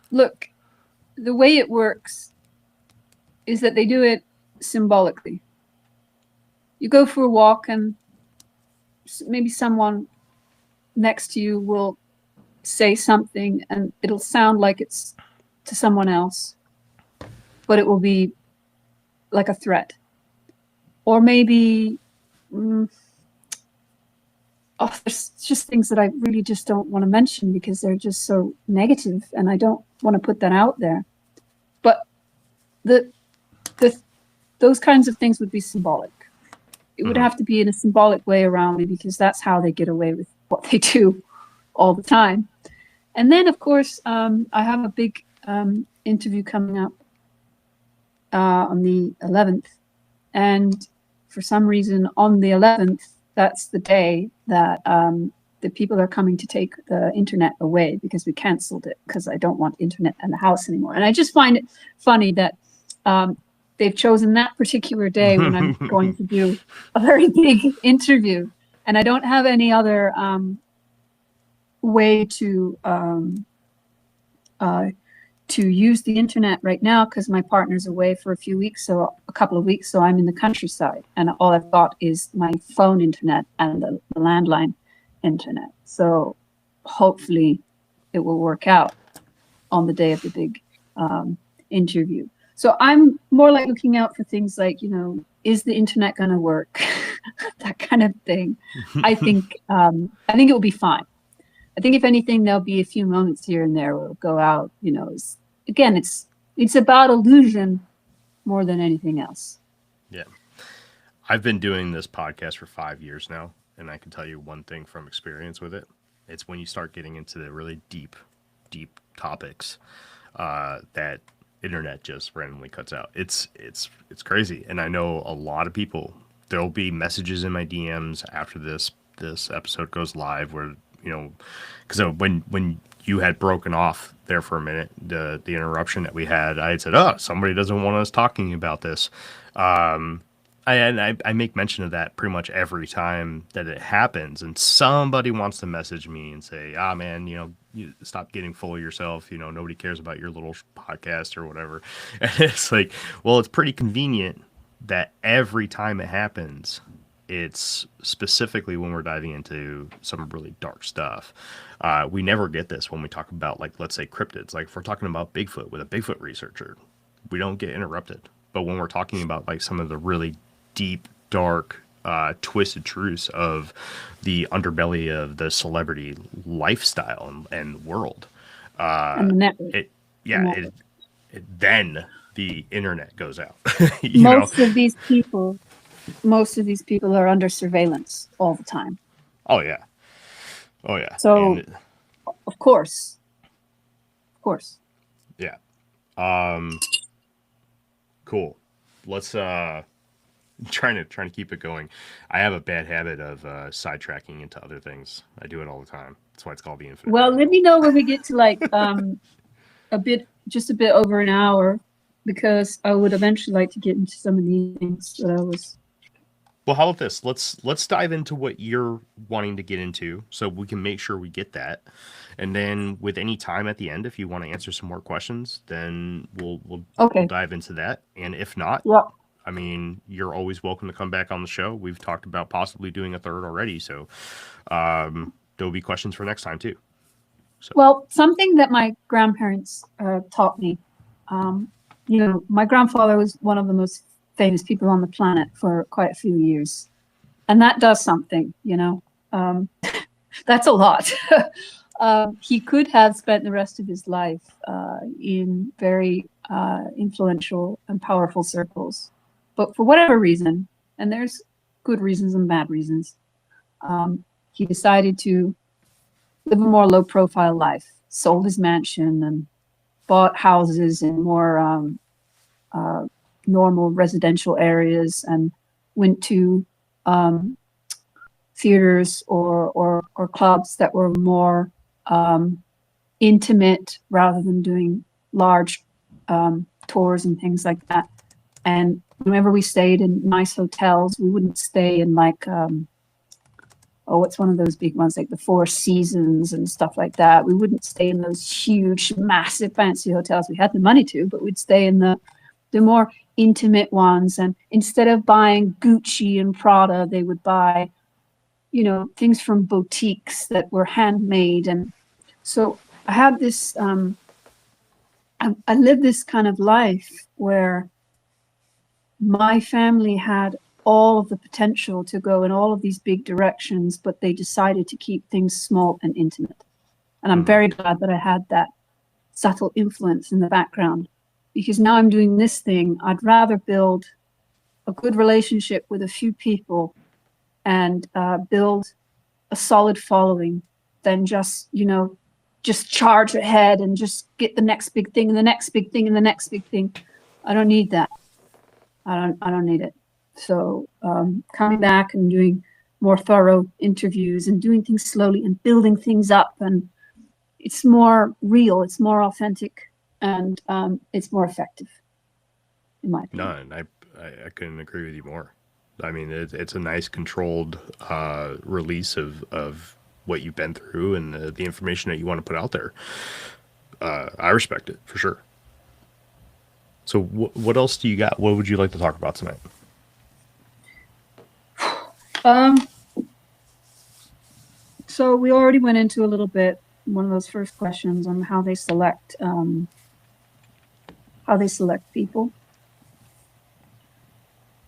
Look, the way it works is that they do it symbolically. You go for a walk, and maybe someone next to you will say something, and it'll sound like it's to someone else, but it will be like a threat. Or maybe there's just things that I really just don't want to mention because they're just so negative, and I don't want to put that out there. But those kinds of things would be symbolic. It would have to be in a symbolic way around me, because that's how they get away with what they do all the time. And then, of course, I have a big interview coming up on the 11th. And for some reason, on the 11th, that's the day that the people are coming to take the internet away, because we canceled it because I don't want internet in the house anymore. And I just find it funny that they've chosen that particular day when I'm going to do a very big interview, and I don't have any other way to use the internet right now, because my partner's away for a couple of weeks, so I'm in the countryside, and all I've got is my phone internet and the landline internet. So hopefully it will work out on the day of the big interview. So I'm more like looking out for things like, is the internet going to work? That kind of thing. I think it will be fine. I think if anything, there'll be a few moments here and there where it'll go out. Again, it's about illusion, more than anything else. Yeah. I've been doing this podcast for 5 years now, and I can tell you one thing from experience with it. It's when you start getting into the really deep topics that internet just randomly cuts out. It's crazy, and I know a lot of people. There'll be messages in my DMs after this episode goes live where because when you had broken off there for a minute, the interruption that we had, I had said, "Oh, somebody doesn't want us talking about this." I make mention of that pretty much every time that it happens, and somebody wants to message me and say, "Ah, man, you stop getting full of yourself. Nobody cares about your little podcast or whatever." And it's like, well, it's pretty convenient that every time it happens, it's specifically when we're diving into some really dark stuff. We never get this when we talk about, like, let's say cryptids. Like if we're talking about Bigfoot with a Bigfoot researcher, we don't get interrupted. But when we're talking about like some of the really deep, dark, twisted truths of the underbelly of the celebrity lifestyle and world, And the network. then the internet goes out. Most of these people are under surveillance all the time. Oh yeah. So, of course. Yeah. Cool. Let's trying to keep it going. I have a bad habit of sidetracking into other things. I do it all the time. That's why it's called the infinite. Well, let me know when we get to like a bit over an hour, because I would eventually like to get into some of these things that I was. Well, how about this? Let's dive into what you're wanting to get into, so we can make sure we get that. And then with any time at the end, if you want to answer some more questions, then we'll dive into that. And if not, I mean, you're always welcome to come back on the show. We've talked about possibly doing a third already, so there'll be questions for next time too. So. Well, something that my grandparents taught me, my grandfather was one of the most famous people on the planet for quite a few years, and that does something, that's a lot. He could have spent the rest of his life in very influential and powerful circles, but for whatever reason, and there's good reasons and bad reasons, he decided to live a more low-profile life, sold his mansion and bought houses in more normal residential areas, and went to theaters or clubs that were more intimate rather than doing large tours and things like that. And whenever we stayed in nice hotels, we wouldn't stay in like what's one of those big ones, like the Four Seasons and stuff like that. We wouldn't stay in those huge, massive, fancy hotels. We had the money to, but we'd stay in the more intimate ones. And instead of buying Gucci and Prada, they would buy, things from boutiques that were handmade. And so I had this, I lived this kind of life where my family had all of the potential to go in all of these big directions, but they decided to keep things small and intimate. And I'm very glad that I had that subtle influence in the background, because now I'm doing this thing. I'd rather build a good relationship with a few people and build a solid following than just charge ahead and just get the next big thing and the next big thing and the next big thing. I don't need that. I don't need it. So coming back and doing more thorough interviews and doing things slowly and building things up, and it's more real, it's more authentic, and it's more effective, in my opinion. No, and I couldn't agree with you more. I mean, it's a nice controlled release of what you've been through and the information that you want to put out there. I respect it for sure. So what else do you got? What would you like to talk about tonight? So we already went into a little bit, one of those first questions on how they select people.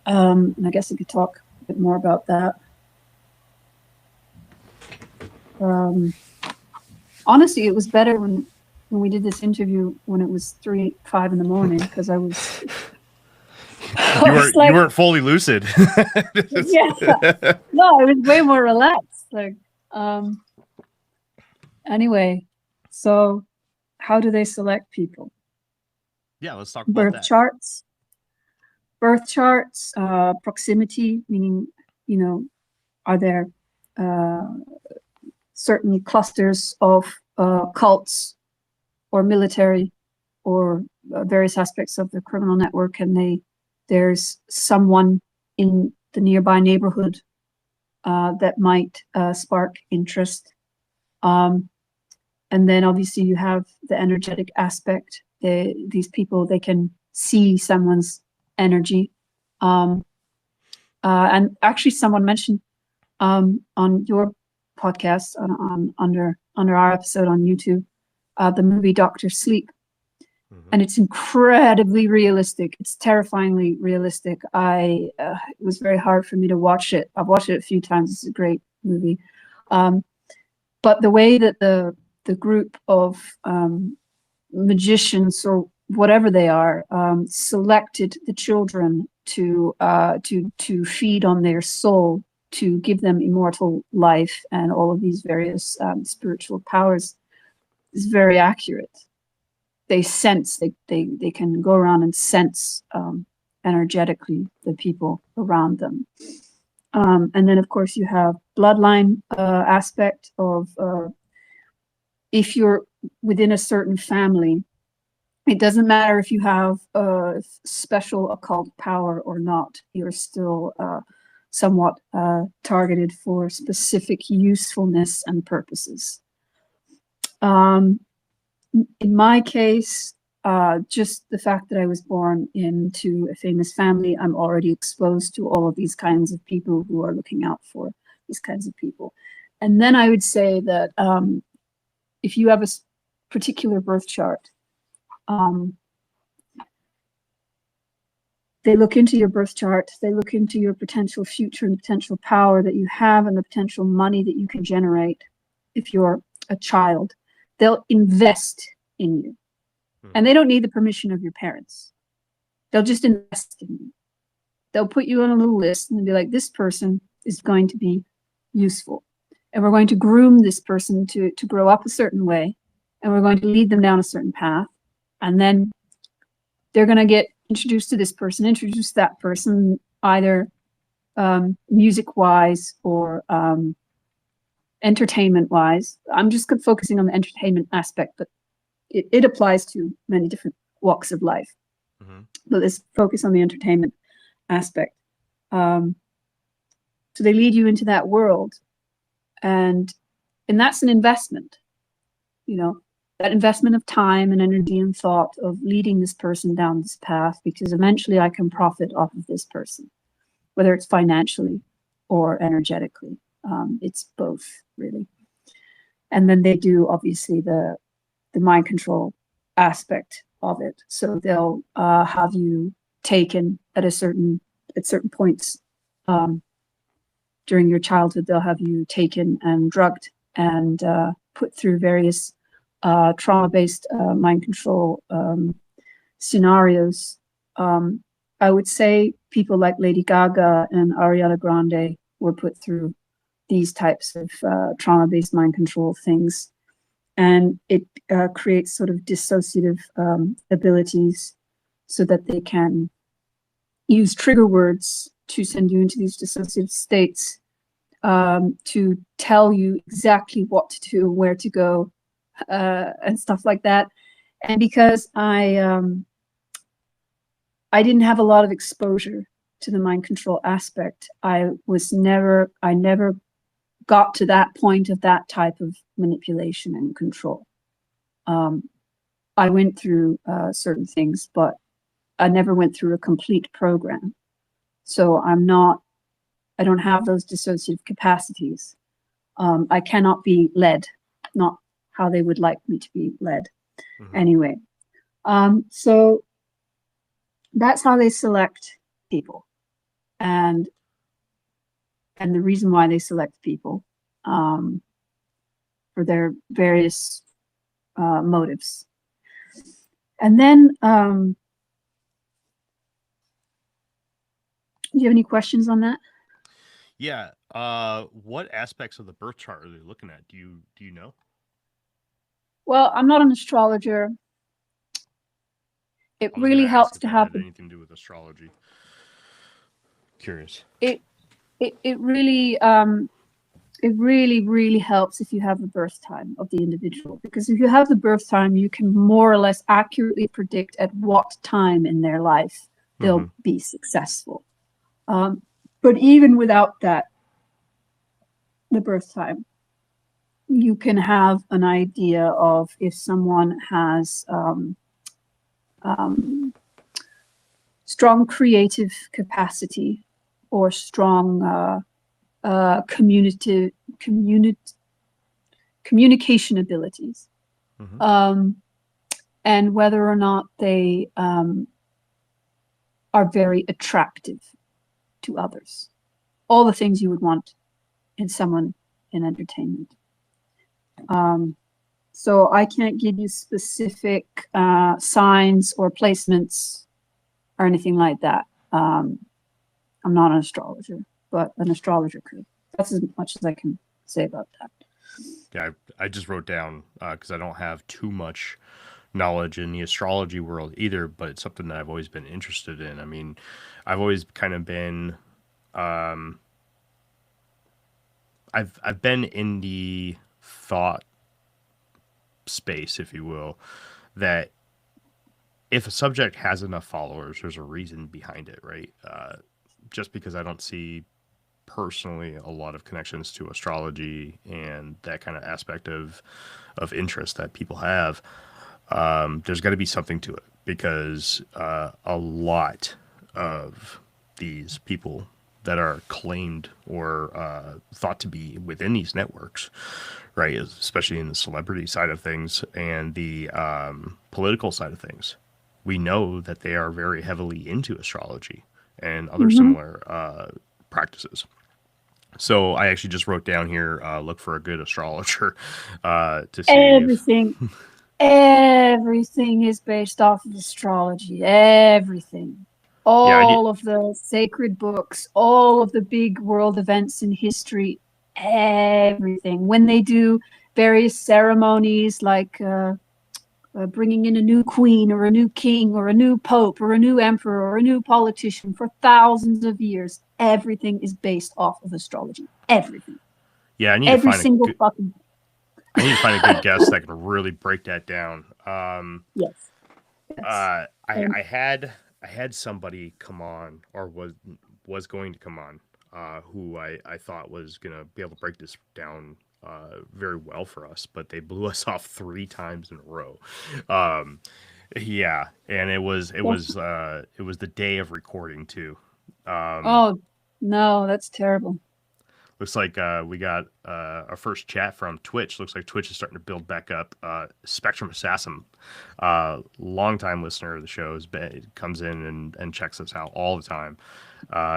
And I guess I could talk a bit more about that. Honestly, it was better when we did this interview when it was 3-5 in the morning, because I was I was You like, weren't fully lucid. yeah, no, I was way more relaxed. Like, anyway, so how do they select people? Yeah, let's talk about Birth that. charts. Birth charts, proximity, meaning, you know, are there certain clusters of cults or military or various aspects of the criminal network, and there's someone in the nearby neighborhood that might spark interest. And then obviously you have the energetic aspect. These people, they can see someone's energy. And actually someone mentioned on your podcast under our episode on YouTube, the movie Doctor Sleep. And it's incredibly realistic. It's terrifyingly realistic. It was very hard for me to watch it. I've watched it a few times. It's a great movie. But the way that the group of magicians or whatever they are selected the children to feed on their soul, to give them immortal life and all of these various spiritual powers is very accurate. They sense, they can go around and sense energetically the people around them. And then of course you have bloodline aspect of if you're within a certain family, it doesn't matter if you have a special occult power or not, you're still somewhat targeted for specific usefulness and purposes. In my case, just the fact that I was born into a famous family, I'm already exposed to all of these kinds of people who are looking out for these kinds of people. And then I would say that if you have a particular birth chart, they look into your birth chart, they look into your potential future and potential power that you have and the potential money that you can generate if you're a child. They'll invest in you. And they don't need the permission of your parents. They'll just invest in you. They'll put you on a little list and be like, this person is going to be useful. And we're going to groom this person to grow up a certain way. And we're going to lead them down a certain path. And then they're going to get introduced to this person, introduced to that person, either music-wise or entertainment-wise. I'm just focusing on the entertainment aspect, but it applies to many different walks of life. But let's focus on the entertainment aspect. So they lead you into that world, and that's an investment, you know, that investment of time and energy and thought of leading this person down this path, because eventually I can profit off of this person, whether it's financially or energetically. It's both, really. And then they do obviously the mind control aspect of it. So they'll have you taken at certain points during your childhood. They'll have you taken and drugged and put through various trauma-based mind control scenarios. I would say people like Lady Gaga and Ariana Grande were put through these types of trauma-based mind control things. And it creates sort of dissociative abilities so that they can use trigger words to send you into these dissociative states, to tell you exactly what to do, where to go, and stuff like that. And because I didn't have a lot of exposure to the mind control aspect, I never got to that point of that type of manipulation and control. I went through certain things, but I never went through a complete program. So I don't have those dissociative capacities. I cannot be led, not how they would like me to be led. Anyway, so that's how they select people. And the reason why they select people for their various motives. And then Do you have any questions on that? Yeah. What aspects of the birth chart are they looking at? Do you know? Well, I'm not an astrologer. It I was gonna really ask helps if to that have had anything to do with astrology. Curious. it. It really really helps if you have the birth time of the individual, because if you have the birth time, you can more or less accurately predict at what time in their life they'll be successful. But even without that, the birth time, you can have an idea of if someone has strong creative capacity or strong communication abilities, and whether or not they are very attractive to others. All the things you would want in someone in entertainment. So I can't give you specific signs or placements or anything like that. I'm not an astrologer, but an astrologer could. That's as much as I can say about that. Yeah, I just wrote down because I don't have too much knowledge in the astrology world either, but it's something that I've always been interested in. I mean, I've always kind of been, I've been in the thought space, if you will, that if a subject has enough followers, there's a reason behind it, right? Just because I don't see personally a lot of connections to astrology and that kind of aspect of interest that people have, there's got to be something to it, because a lot of these people that are claimed or thought to be within these networks, right, especially in the celebrity side of things and the political side of things, we know that they are very heavily into astrology and other similar practices. So I actually just wrote down here, look for a good astrologer to see if. Everything is based off of astrology. Everything. Yeah, I need. All of the sacred books, all of the big world events in history, everything. When they do various ceremonies like bringing in a new queen or a new king or a new pope or a new emperor or a new politician for thousands of years, everything is based off of astrology. Everything. Yeah, I need to Every find a single good. fucking. I need to find a good guest that can really break that down. Yes. Yes. I had somebody come on, or was going to come on, who I thought was gonna be able to break this down very well for us, but they blew us off 3 times in a row. Yeah, and it was the day of recording too. Oh, no, that's terrible. Looks like we got our first chat from Twitch. Looks like Twitch is starting to build back up. Spectrum Assassin, longtime listener of the shows, comes in and checks us out all the time.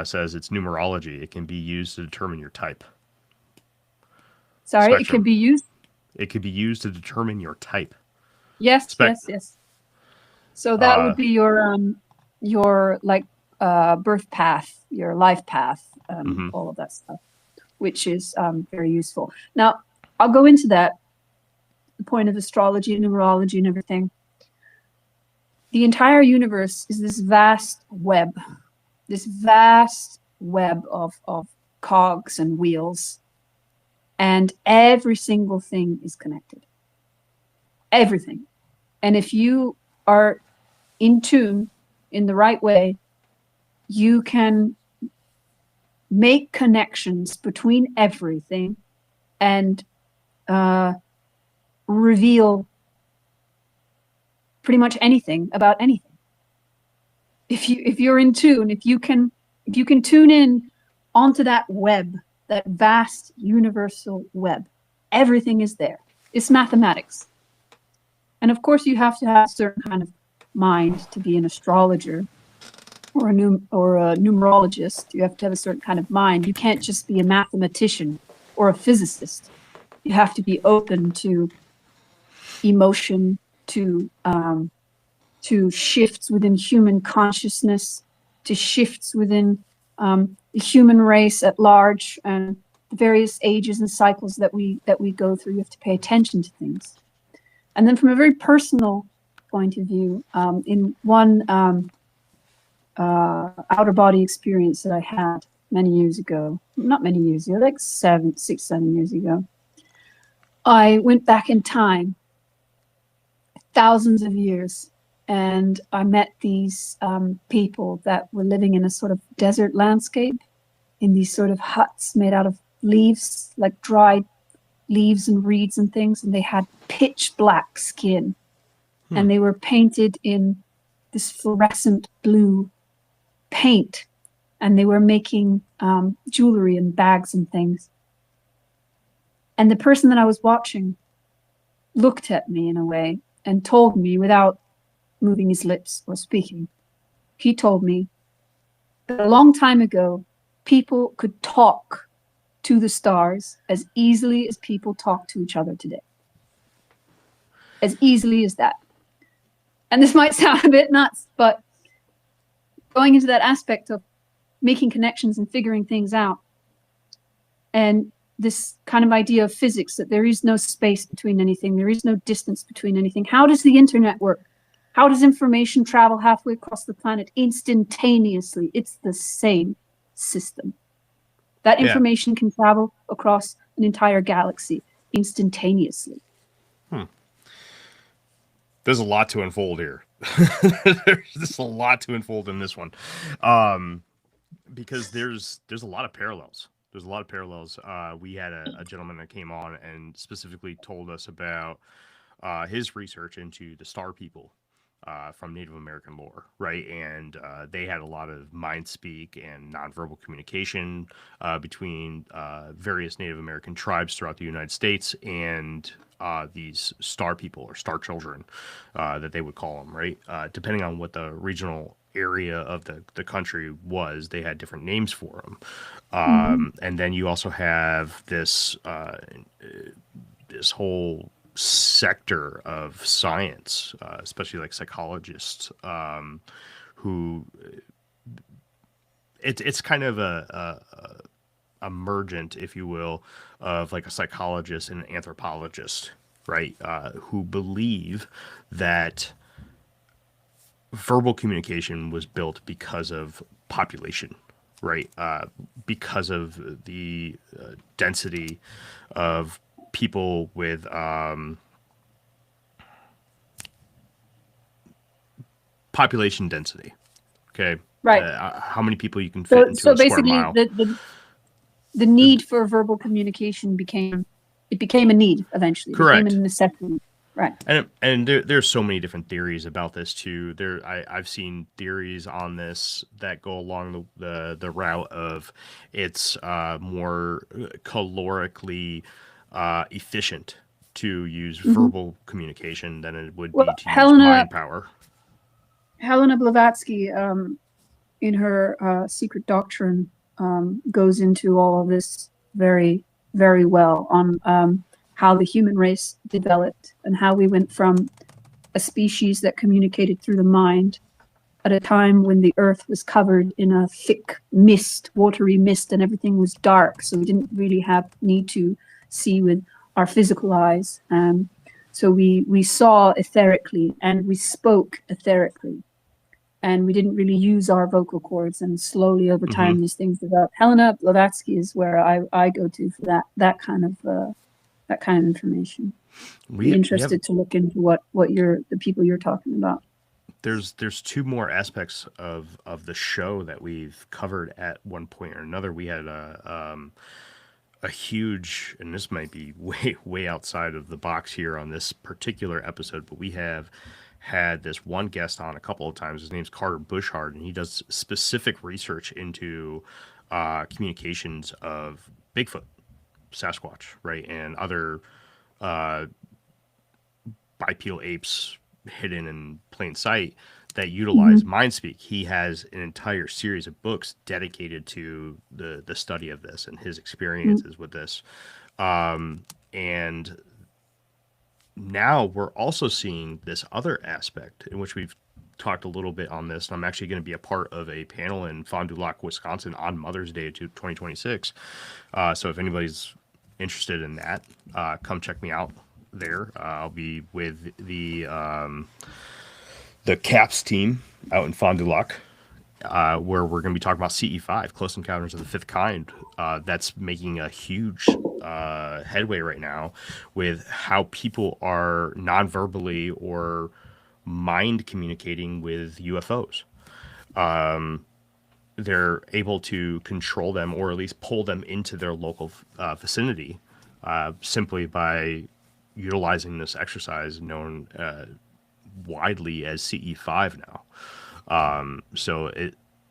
Says it's numerology. It can be used to determine your type. Sorry, it Spectrum. could be used. It could be used to determine your type. Yes, yes. So that would be your like birth path, your life path, all of that stuff, which is very useful. Now, I'll go into that, the point of astrology and numerology and everything. The entire universe is this vast web of cogs and wheels, and every single thing is connected. Everything. And if you are in tune in the right way, you can make connections between everything and reveal pretty much anything about anything. If you're in tune, if you can tune in onto that web, that vast universal web, everything is there. It's mathematics. And of course you have to have a certain kind of mind to be an astrologer or a numerologist. You have to have a certain kind of mind. You can't just be a mathematician or a physicist. You have to be open to emotion, to shifts within human consciousness, to shifts within the human race at large and the various ages and cycles that we go through. You have to pay attention to things. And then from a very personal point of view, in one outer body experience that I had many years ago, not many years ago, like 7 years ago, I went back in time thousands of years, and I met these people that were living in a sort of desert landscape in these sort of huts made out of leaves, like dried leaves and reeds and things, and they had pitch black skin, and they were painted in this fluorescent blue paint, and they were making jewelry and bags and things. And the person that I was watching looked at me in a way and told me, without moving his lips or speaking, he told me that a long time ago, people could talk to the stars as easily as people talk to each other today. As easily as that. And this might sound a bit nuts, but going into that aspect of making connections and figuring things out, and this kind of idea of physics, that there is no space between anything, there is no distance between anything. How does the internet work? How does information travel halfway across the planet instantaneously? It's the same system. That information can travel across an entire galaxy instantaneously. There's a lot to unfold here. There's a lot to unfold in this one, because there's a lot of parallels. There's a lot of parallels. We had a gentleman that came on and specifically told us about his research into the Star People from Native American lore, right? And they had a lot of mind speak and nonverbal communication between various Native American tribes throughout the United States and these Star People or Star Children that they would call them, right? Depending on what the regional area of the country was, they had different names for them. And then you also have this this whole sector of science, especially like psychologists, who it's kind of a emergent, if you will, of like a psychologist and an anthropologist, right? Who believe that verbal communication was built because of population, right? Because of the density of people with population density. Okay, right? How many people you can fit into a square mile? The need for verbal communication became a need eventually. Correct. It became a necessity. Right. And there's so many different theories about this too. I've seen theories on this that go along the route of it's more calorically efficient to use verbal communication than it would be to use mind power. Helena Blavatsky, in her Secret Doctrine, goes into all of this very, very well on how the human race developed and how we went from a species that communicated through the mind at a time when the earth was covered in a thick mist, watery mist, and everything was dark. So we didn't really have need to see with our physical eyes. So we saw etherically and we spoke etherically. And we didn't really use our vocal cords, and slowly over time these things developed. Helena Blavatsky is where I go to for that kind of information. Be interested to look into what the people you're talking about. There's two more aspects of the show that we've covered at one point or another. We had a huge, and this might be way outside of the box here on this particular episode, but we have had this one guest on a couple of times. His name's Carter Bushard, and he does specific research into communications of Bigfoot, Sasquatch, right, and other bipedal apes hidden in plain sight that utilize mind speak. He has an entire series of books dedicated to the study of this and his experiences with this. And now we're also seeing this other aspect in which we've talked a little bit on this, and I'm actually going to be a part of a panel in Fond du Lac, Wisconsin on Mother's Day 2026. So if anybody's interested in that, come check me out there. I'll be with the CAPS team out in Fond du Lac, where we're going to be talking about CE5, Close Encounters of the Fifth Kind. That's making a huge headway right now with how people are non-verbally or mind communicating with UFOs. They're able to control them, or at least pull them into their local vicinity, simply by utilizing this exercise known widely as CE5 now.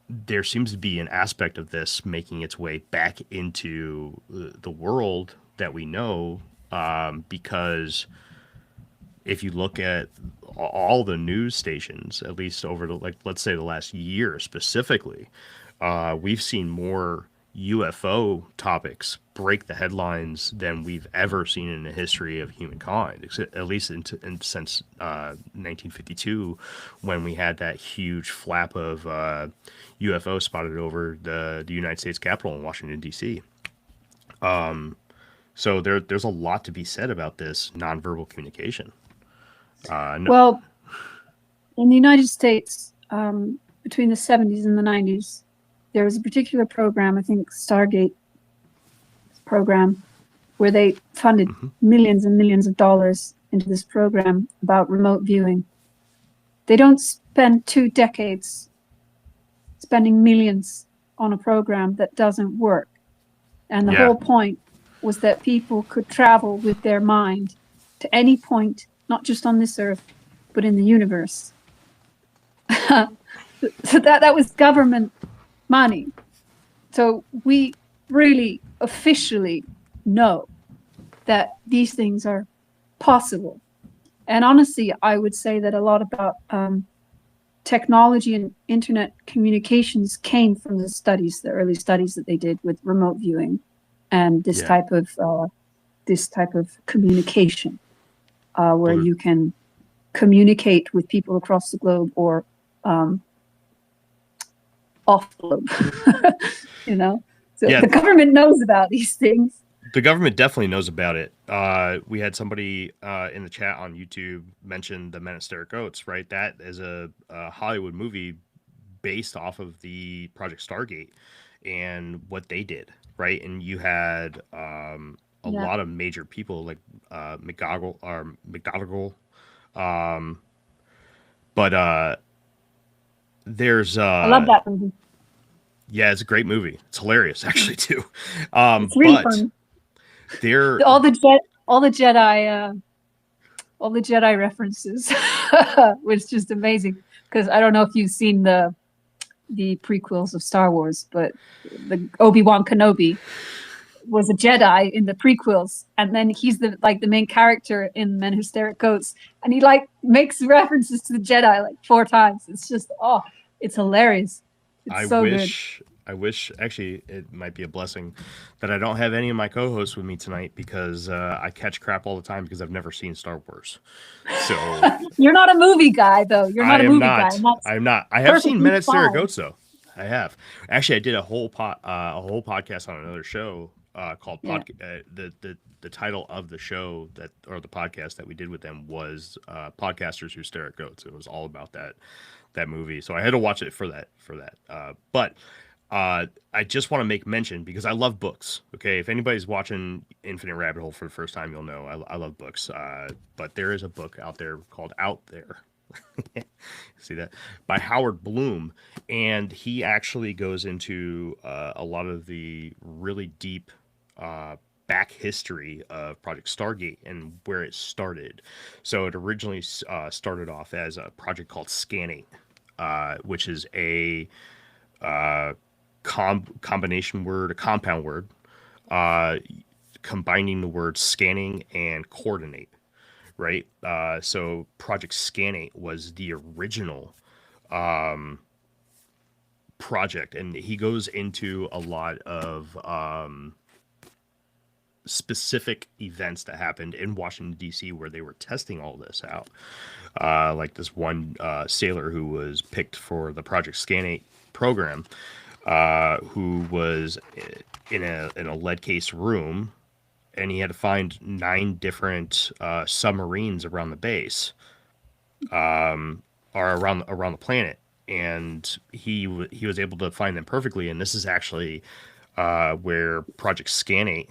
There seems to be an aspect of this making its way back into the world that we know, because if you look at all the news stations, at least over let's say the last year specifically, we've seen more UFO topics break the headlines than we've ever seen in the history of humankind, at least since 1952, when we had that huge flap of UFO spotted over the United States Capitol in Washington, D.C. So there's a lot to be said about this nonverbal communication. Well, in the United States, between the 70s and the 90s, there was a particular program, I think Stargate program, where they funded millions and millions of dollars into this program about remote viewing. They don't spend 2 decades spending millions on a program that doesn't work. And the whole point was that people could travel with their mind to any point, not just on this earth, but in the universe. So that was government money. So we really officially know that these things are possible. And honestly, I would say that a lot about technology and internet communications came from the studies, the early studies that they did with remote viewing and this type of communication, where you can communicate with people across the globe or off the globe. So the government knows about these things. The government definitely knows about it. We had somebody in the chat on YouTube mention the Men in Stereo Goats, right? That is a Hollywood movie based off of the Project Stargate and what they did, right? And you had a lot of major people like McGonagall. But there's I love that movie. Yeah, it's a great movie. It's hilarious, actually, too. It's really fun. All the Jedi references was just amazing, because I don't know if you've seen the prequels of Star Wars, but the Obi-Wan Kenobi was a Jedi in the prequels, and then he's the main character in Men Who Stare at Goats, and he makes references to the Jedi 4 times. It's just it's hilarious. It's I wish, actually, it might be a blessing that I don't have any of my co-hosts with me tonight, because I catch crap all the time because I've never seen Star Wars. So you're not a movie guy, though. You're not a movie guy. I'm not. I have seen Men in Stereo Goats, though. I have. Actually, I did a whole podcast on another show called the title of the show or the podcast that we did with them was Podcasters Who Stare at Goats. It was all about that movie. So I had to watch it for that. But I just want to make mention, because I love books. Okay, if anybody's watching Infinite Rabbit Hole for the first time, you'll know I love books. But there is a book out there called Out There. See that? By Howard Bloom, and he actually goes into a lot of the really deep back history of Project Stargate and where it started. So it originally started off as a project called Scanning, which is a combination word, a compound word, combining the words scanning and coordinate, right? So Project Scanning was the original project, and he goes into a lot of specific events that happened in Washington D.C. where they were testing all this out. Like this one sailor who was picked for the Project Scan program, who was in a lead case room, and he had to find 9 different submarines around the base, or around the planet, and he was able to find them perfectly. And this is actually where Project Scan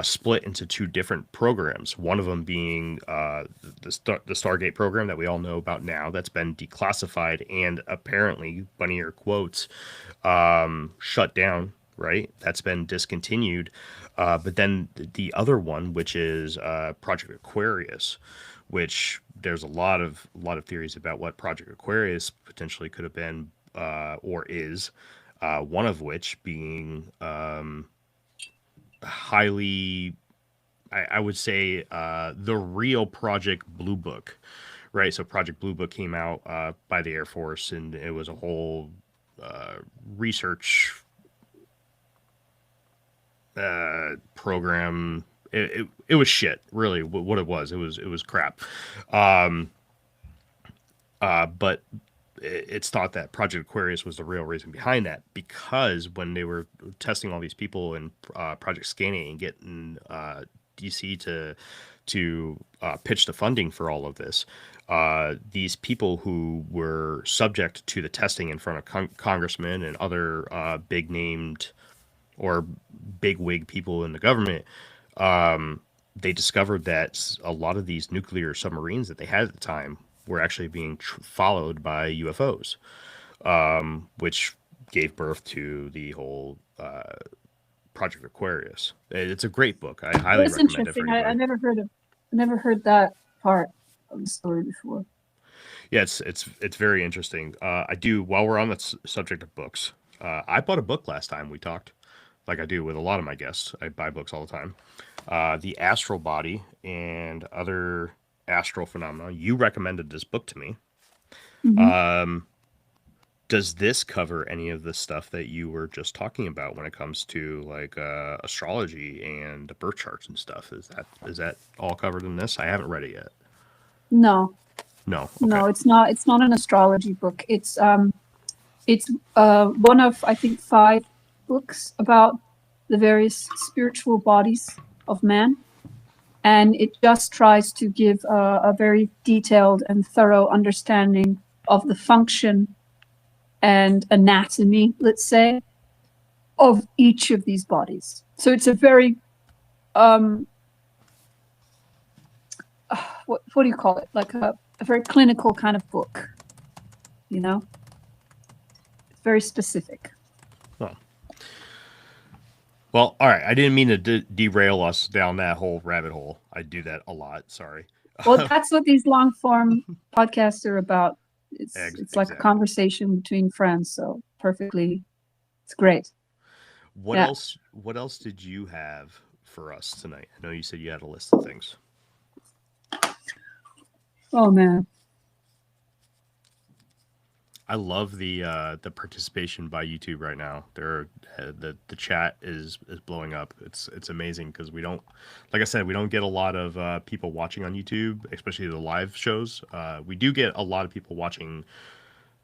split into 2 different programs. One of them being the Stargate program that we all know about now, that's been declassified and apparently, bunny ear quotes, shut down. Right, that's been discontinued. But then the other one, which is Project Aquarius, which there's a lot of theories about what Project Aquarius potentially could have been or is. One of which being highly, I would say, the real Project Blue Book, right? So Project Blue Book came out by the Air Force, and it was a whole research program. It was shit, really. What it was crap. But it's thought that Project Aquarius was the real reason behind that, because when they were testing all these people in Project Scanning and getting DC to pitch the funding for all of this, these people who were subject to the testing in front of congressmen and other big named or big wig people in the government, they discovered that a lot of these nuclear submarines that they had at the time were actually being followed by UFOs, which gave birth to the whole Project Aquarius. It's a great book. I highly recommend it for anybody. I never heard that part of the story before. Yeah, it's very interesting. I do, while we're on the subject of books, I bought a book last time we talked, like I do with a lot of my guests. I buy books all the time. The Astral Body and Other Astral Phenomena. You recommended this book to me. Mm-hmm. Does this cover any of the stuff that you were just talking about when it comes to like astrology and the birth charts and stuff? Is that all covered in this? I haven't read it yet. No. Okay. No, it's not. It's not an astrology book. It's one of, I think, 5 books about the various spiritual bodies of man, and it just tries to give a very detailed and thorough understanding of the function and anatomy, let's say, of each of these bodies. So it's a very what do you call it, like a very clinical kind of book, you know. It's very specific. Well, all right. I didn't mean to derail us down that whole rabbit hole. I do that a lot. Sorry. Well, that's what these long form podcasts are about. It's like a conversation between friends. So perfectly, it's great. What else did you have for us tonight? I know you said you had a list of things. Oh man. I love the participation by YouTube right now. The chat is blowing up. It's amazing because we don't, like I said, we don't get a lot of people watching on YouTube, especially the live shows. We do get a lot of people watching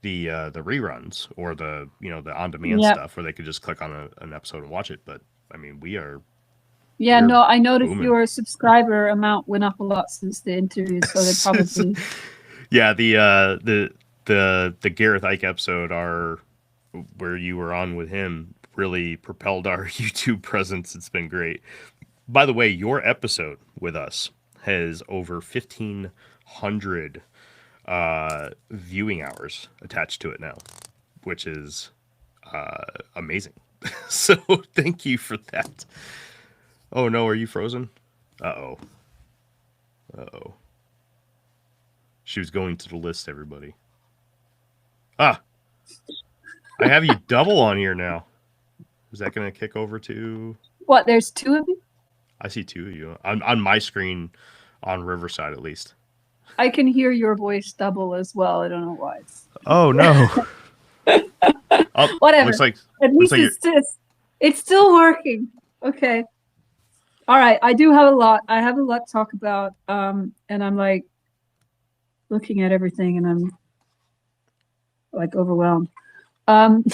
the reruns or the on demand stuff where they could just click on an episode and watch it. But I mean, we are. Yeah, no, I noticed booming. Your subscriber amount went up a lot since the interview, so they probably. Yeah, the Gareth Ike episode, where you were on with him, really propelled our YouTube presence. It's been great. By the way, your episode with us has over 1,500 viewing hours attached to it now, which is amazing. So thank you for that. Oh no, are you frozen? Uh-oh. She was going to the list, everybody. I have you double on here now. Is that going to kick over to... What, there's 2 of you? I see 2 of you. On my screen, on Riverside at least. I can hear your voice double as well. I don't know why. Oh, no. Whatever. Looks like it's still working. Okay. All right, I do have a lot. I have a lot to talk about. And I'm like looking at everything and I'm like overwhelmed. Um,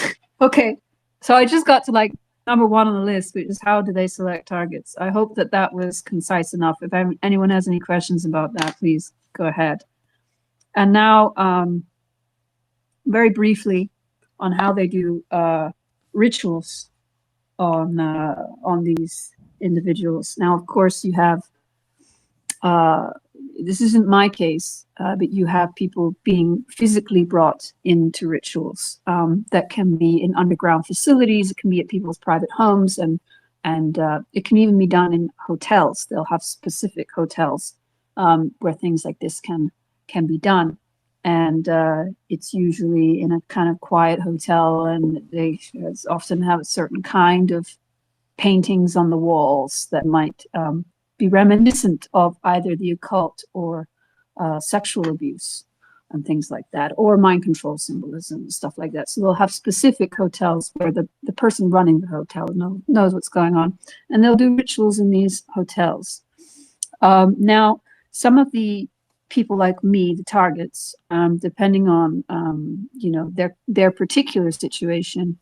okay, so I just got to like number one on the list, which is how do they select targets? I hope that that was concise enough. If anyone has any questions about that, please go ahead. And now, very briefly, on how they do rituals on these individuals. Now, of course, you have this isn't my case, but you have people being physically brought into rituals that can be in underground facilities. It can be at people's private homes, and it can even be done in hotels. They'll have specific hotels where things like this can be done, and it's usually in a kind of quiet hotel, and they often have a certain kind of paintings on the walls that might be reminiscent of either the occult or sexual abuse and things like that, or mind control symbolism and stuff like that. So they'll have specific hotels where the person running the hotel knows what's going on, and they'll do rituals in these hotels. Now, some of the people like me, the targets, depending on their particular situation,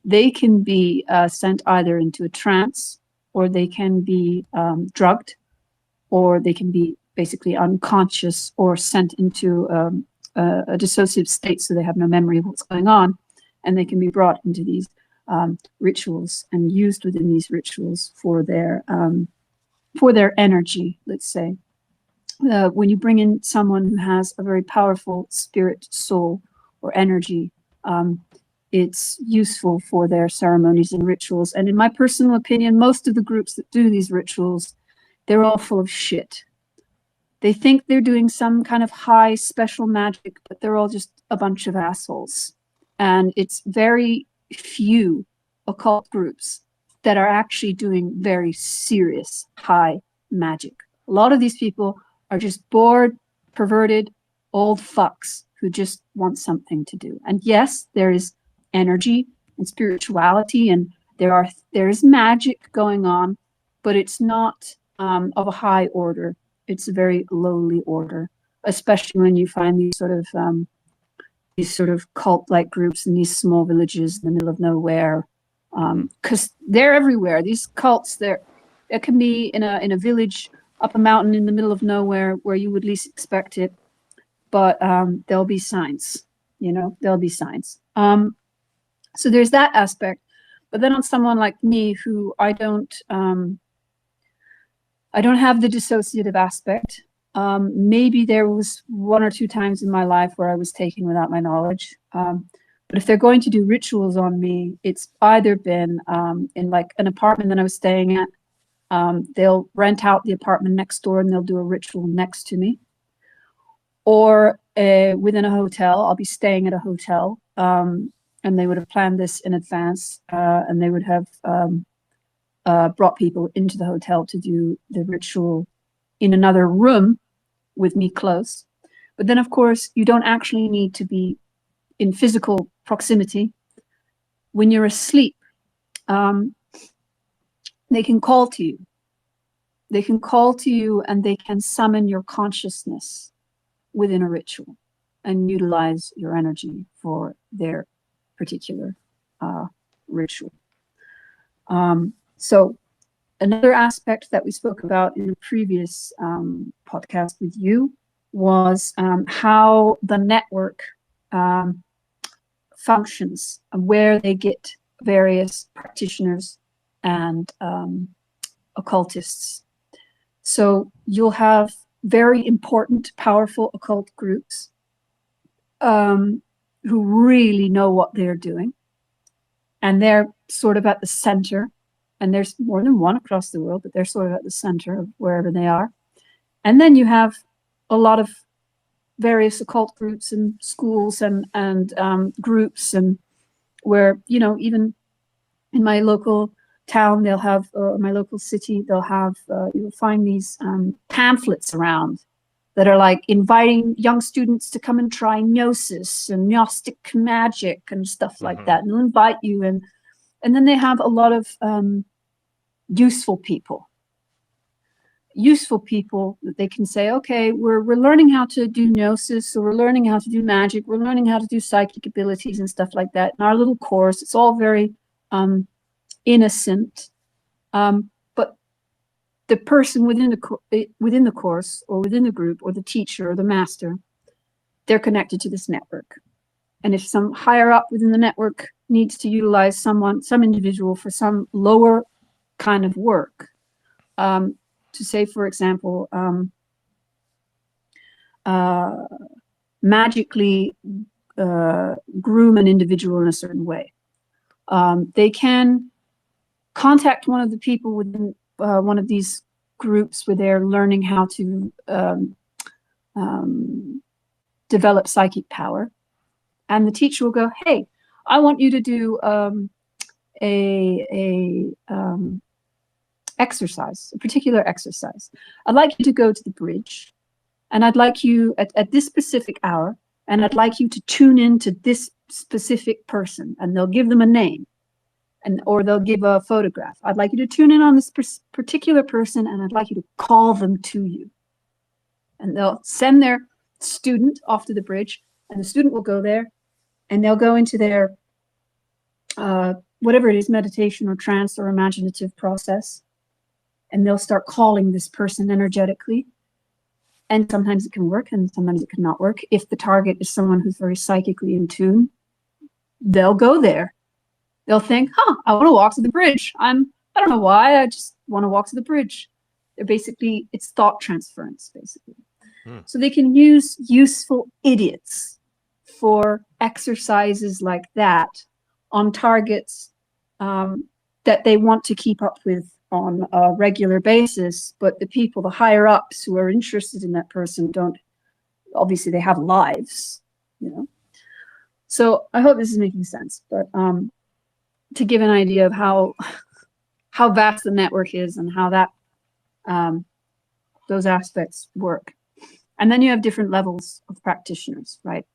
they can be sent either into a trance, or they can be drugged, or they can be basically unconscious or sent into a dissociative state, so they have no memory of what's going on, and they can be brought into these rituals and used within these rituals for their energy, let's say. When you bring in someone who has a very powerful spirit, soul, or energy, it's useful for their ceremonies and rituals. And in my personal opinion, most of the groups that do these rituals, they're all full of shit. They think they're doing some kind of high special magic, but they're all just a bunch of assholes. And it's very few occult groups that are actually doing very serious high magic. A lot of these people are just bored, perverted, old fucks who just want something to do. And yes, there is energy and spirituality, and there is magic going on, but it's not of a high order. It's a very lowly order, especially when you find these sort of cult-like groups in these small villages in the middle of nowhere, because they're everywhere. These cults, it can be in a village up a mountain in the middle of nowhere where you would least expect it, but there'll be signs. There'll be signs. So there's that aspect. But then on someone like me, who I don't have the dissociative aspect. Maybe there was one or two times in my life where I was taken without my knowledge. But if they're going to do rituals on me, it's either been in like an apartment that I was staying at. They'll rent out the apartment next door and they'll do a ritual next to me. Or within a hotel, I'll be staying at a hotel, and they would have planned this in advance, and they would have brought people into the hotel to do the ritual in another room with me close. But then, of course, you don't actually need to be in physical proximity. When you're asleep, they can call to you. They can call to you and they can summon your consciousness within a ritual and utilize your energy for their particular ritual. So another aspect that we spoke about in a previous podcast with you was how the network functions and where they get various practitioners and occultists. So you'll have very important, powerful occult groups who really know what they're doing. And they're sort of at the center. And there's more than one across the world, but they're sort of at the center of wherever they are. And then you have a lot of various occult groups and schools and groups, and where, even in my local town, they'll have, my local city, they'll have, you'll find these pamphlets around that are like inviting young students to come and try gnosis and gnostic magic and stuff like that. And they'll invite you, and then they have a lot of useful people useful people that they can say, okay, we're learning how to do gnosis, so we're learning how to do magic, we're learning how to do psychic abilities and stuff like that in our little course. It's all very innocent, but the person within the course or within the group or the teacher or the master, they're connected to this network. And if some higher up within the network needs to utilize some individual for some lower kind of work, to say, for example, magically groom an individual in a certain way, they can contact one of the people within one of these groups where they're learning how to develop psychic power. And the teacher will go, hey, I want you to do exercise, a particular exercise. I'd like you to go to the bridge, and I'd like you at this specific hour, and I'd like you to tune into this specific person, and they'll give them a name, or they'll give a photograph. I'd like you to tune in on this particular person, and I'd like you to call them to you. And they'll send their student off to the bridge, and the student will go there, and they'll go into their whatever it is, meditation or trance or imaginative process, and they'll start calling this person energetically. And sometimes it can work, and sometimes it cannot work. If the target is someone who's very psychically in tune, they'll go there. They'll think, I want to walk to the bridge. I don't know why, I just want to walk to the bridge. They're basically, it's thought transference, basically. So they can use useful idiots for exercises like that on targets that they want to keep up with on a regular basis, but the people, the higher ups who are interested in that person don't, obviously they have lives, you know. So I hope this is making sense, but to give an idea of how vast the network is and how that those aspects work. And then you have different levels of practitioners, right?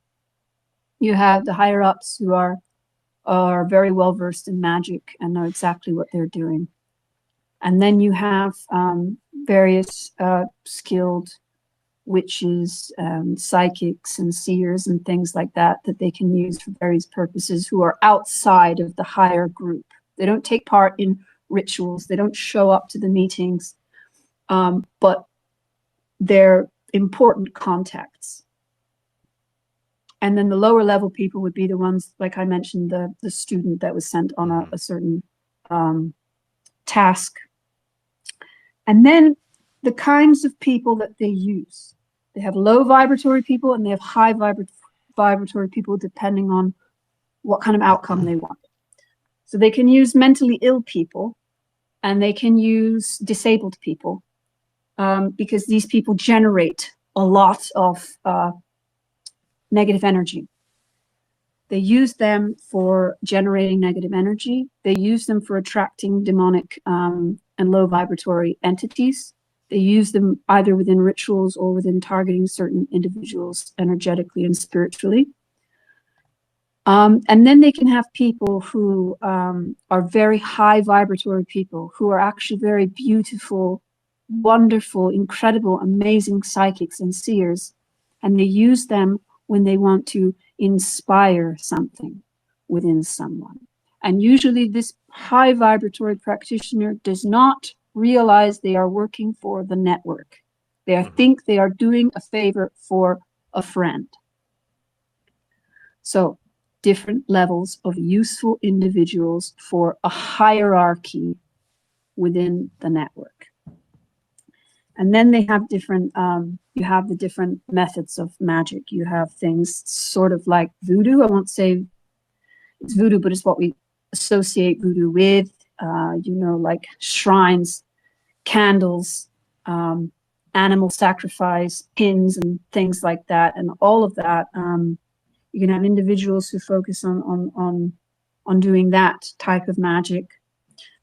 You have the higher ups who are very well versed in magic and know exactly what they're doing. And then you have various skilled witches, psychics and seers and things like that they can use for various purposes, who are outside of the higher group. They don't take part in rituals. They don't show up to the meetings, but they're important contacts. And then the lower level people would be the ones, like I mentioned, the student that was sent on a certain task. And then the kinds of people that they use. They have low vibratory people and they have high vibratory people, depending on what kind of outcome they want. So they can use mentally ill people, and they can use disabled people, because these people generate a lot of negative energy. They use them for generating negative energy. They use them for attracting demonic and low vibratory entities. They use them either within rituals or within targeting certain individuals energetically and spiritually. And then they can have people who are very high vibratory people, who are actually very beautiful, wonderful, incredible, amazing psychics and seers. And they use them when they want to inspire something within someone. And usually this high vibratory practitioner does not realize they are working for the network. They think they are doing a favor for a friend. So different levels of useful individuals for a hierarchy within the network. And then they have different, you have the different methods of magic. You have things sort of like voodoo. I won't say it's voodoo, but it's what we associate voodoo with, you know, like shrines, candles, animal sacrifice, pins and things like that. And all of that, you can have individuals who focus on doing that type of magic.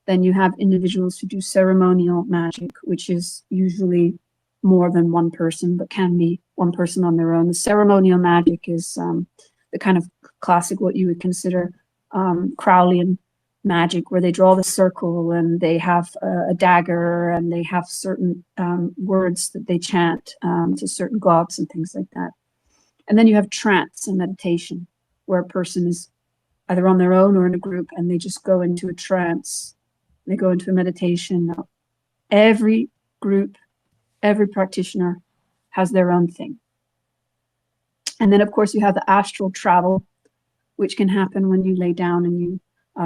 Then you have individuals who do ceremonial magic, which is usually more than one person, but can be one person on their own. The ceremonial magic is the kind of classic, what you would consider Crowleyan magic where they draw the circle and they have a dagger and they have certain words that they chant to certain gods and things like that. And then you have trance and meditation, where a person is either on their own or in a group and they just go into a trance. They go into a meditation. Now, every group, every practitioner has their own thing. And then, of course, you have the astral travel, which can happen when you lay down and you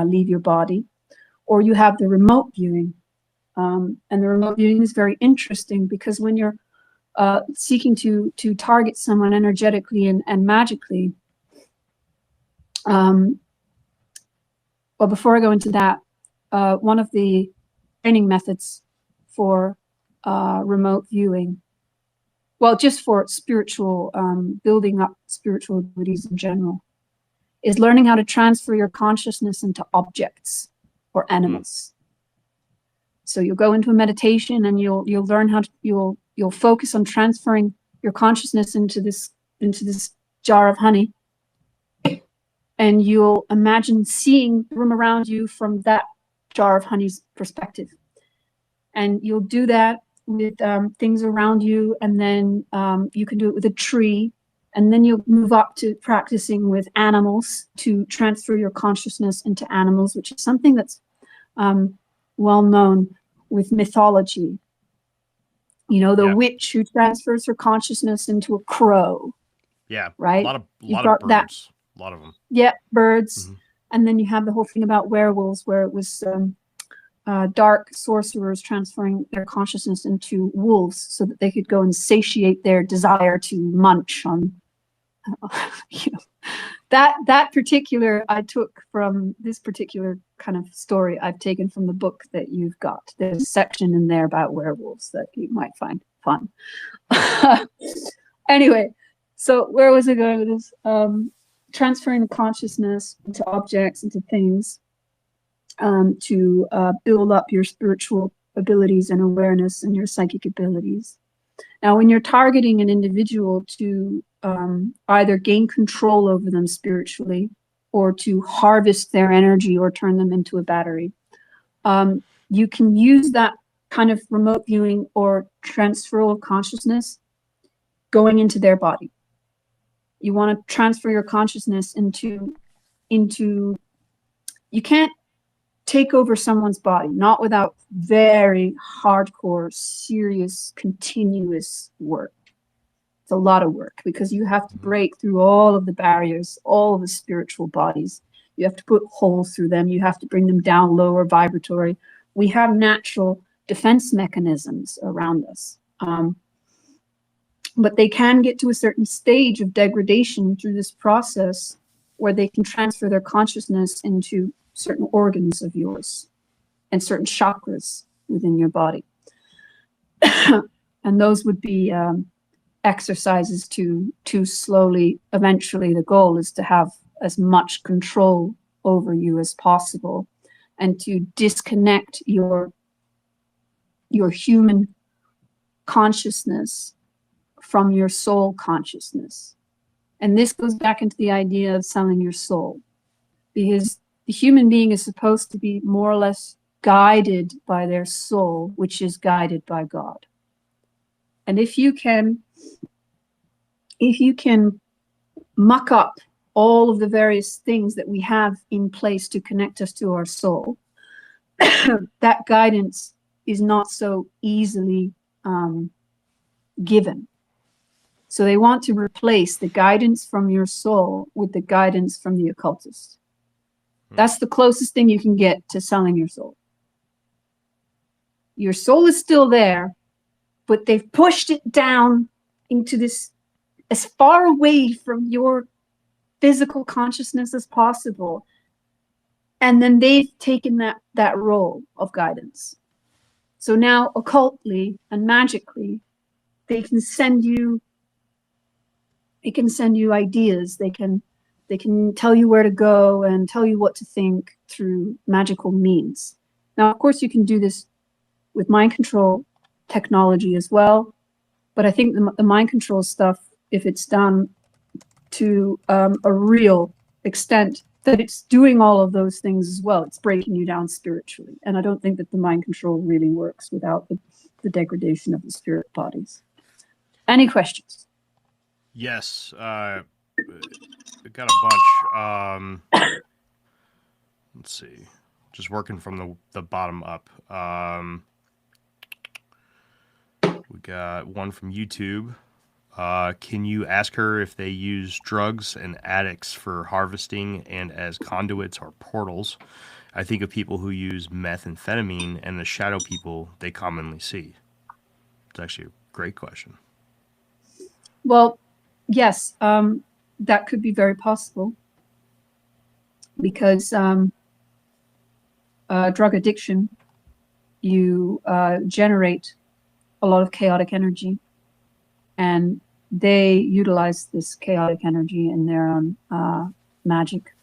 leave your body. Or you have the remote viewing. And the remote viewing is very interesting because when you're seeking to target someone energetically and magically, well, before I go into that, one of the training methods for remote viewing, well, just for spiritual, building up spiritual abilities in general, is learning how to transfer your consciousness into objects or animals. So you'll go into a meditation and you'll learn how to, you'll focus on transferring your consciousness into this jar of honey, and you'll imagine seeing the room around you from that jar of honey's perspective. And you'll do that with things around you, and then you can do it with a tree, and then you'll move up to practicing with animals to transfer your consciousness into animals, which is something that's well known with mythology. You know, the witch who transfers her consciousness into a crow. Yeah, right. A lot of birds. A lot of them. Yeah, birds. And then you have the whole thing about werewolves, where it was dark sorcerers transferring their consciousness into wolves so that they could go and satiate their desire to munch on. You know, that particular I took from this particular kind of story I've taken from the book that you've got. There's a section in there about werewolves that you might find fun. Anyway, so where was I going with this? Transferring the consciousness into objects, into things, to build up your spiritual abilities and awareness and your psychic abilities. Now, when you're targeting an individual to either gain control over them spiritually or to harvest their energy or turn them into a battery, you can use that kind of remote viewing or transfer of consciousness going into their body. You want to transfer your consciousness into, you can't take over someone's body, not without very hardcore, serious, continuous work. It's a lot of work because you have to break through all of the barriers, all of the spiritual bodies. You have to put holes through them. You have to bring them down lower vibratory. We have natural defense mechanisms around us. But they can get to a certain stage of degradation through this process where they can transfer their consciousness into certain organs of yours and certain chakras within your body. And those would be exercises to slowly, eventually the goal is to have as much control over you as possible and to disconnect your human consciousness from your soul consciousness. And this goes back into the idea of selling your soul, because the human being is supposed to be more or less guided by their soul, which is guided by God. And if you can muck up all of the various things that we have in place to connect us to our soul, that guidance is not so easily given. So they want to replace the guidance from your soul with the guidance from the occultist. That's the closest thing you can get to selling your soul. Your soul is still there, but they've pushed it down into this, as far away from your physical consciousness as possible. And then they've taken that role of guidance. So now occultly and magically, they can send you ideas. They can tell you where to go and tell you what to think through magical means. Now, of course, you can do this with mind control technology as well. But I think the mind control stuff, if it's done to a real extent, that it's doing all of those things as well. It's breaking you down spiritually. And I don't think that the mind control really works without the degradation of the spirit bodies. Any questions? Yes. Got a bunch. Let's see. Just working from the bottom up. We got one from YouTube. Can you ask her if they use drugs and addicts for harvesting and as conduits or portals? I think of people who use methamphetamine and the shadow people they commonly see. It's actually a great question. Well, yes, that could be very possible because drug addiction, you generate a lot of chaotic energy, and they utilize this chaotic energy in their own magic.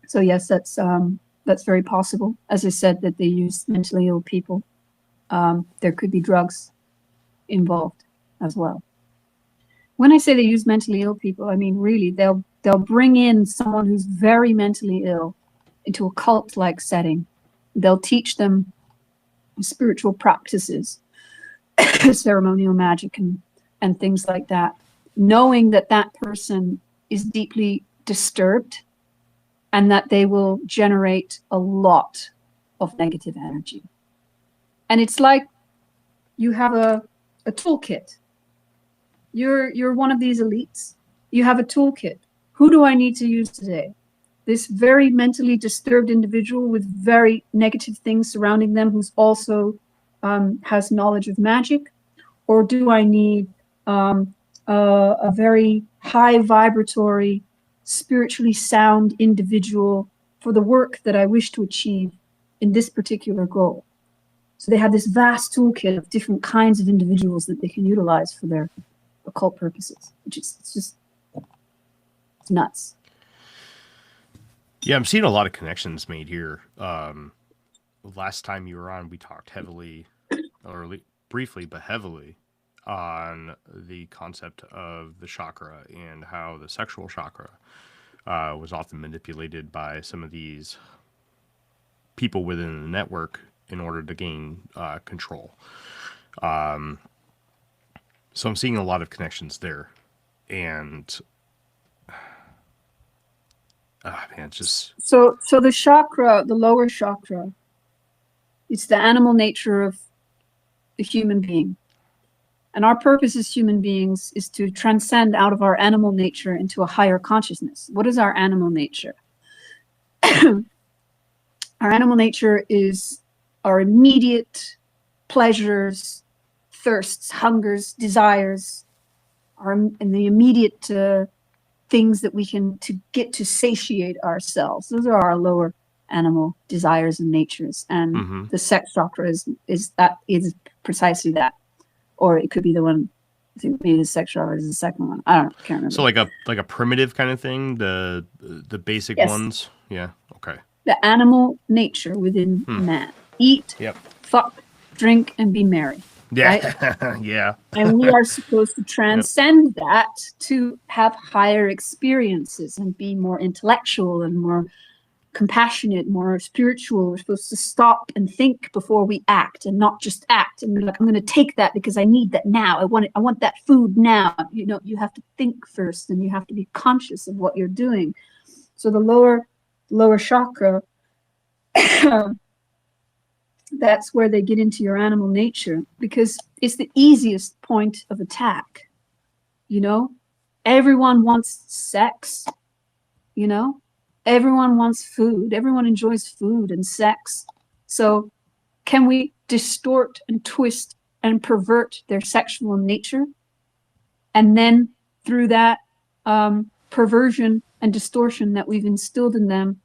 So yes, that's very possible. As I said, that they use mentally ill people. There could be drugs involved as well. When I say they use mentally ill people, I mean really they'll bring in someone who's very mentally ill into a cult-like setting. They'll teach them spiritual practices, ceremonial magic and things like that, knowing that that person is deeply disturbed and that they will generate a lot of negative energy. And it's like you have a toolkit. You're one of these elites. You have a toolkit. Who do I need to use today? This very mentally disturbed individual with very negative things surrounding them who's also has knowledge of magic? Or do I need a very high vibratory, spiritually sound individual for the work that I wish to achieve in this particular goal? So they have this vast toolkit of different kinds of individuals that they can utilize for their occult purposes, which is it's nuts. Yeah, I'm seeing a lot of connections made here. Last time you were on, we talked heavily, or briefly, but heavily, on the concept of the chakra and how the sexual chakra was often manipulated by some of these people within the network in order to gain control. So I'm seeing a lot of connections there. And man, just so the chakra, the lower chakra, it's the animal nature of the human being. And our purpose as human beings is to transcend out of our animal nature into a higher consciousness. What is our animal nature? Our animal nature is our immediate pleasures, thirsts, hungers, desires, and the immediate things that we can to get to satiate ourselves. Those are our lower animal desires and natures. And the sex chakra is precisely that. Or it could be the one, I think maybe the sex chakra is the second one. I can't remember. So like a primitive kind of thing, the basic ones. Yeah. Okay. The animal nature within man. Eat, fuck, drink, and be merry. Yeah. Right? Yeah. And we are supposed to transcend that to have higher experiences and be more intellectual and more compassionate, more spiritual. We're supposed to stop and think before we act and not just act and be like, I'm going to take that because I need that now. I want that food now. You know, you have to think first and you have to be conscious of what you're doing. So the lower chakra, that's where they get into your animal nature because it's the easiest point of attack. You know, everyone wants sex, you know, everyone wants food. Everyone enjoys food and sex. So can we distort and twist and pervert their sexual nature? And then through that perversion and distortion that we've instilled in them,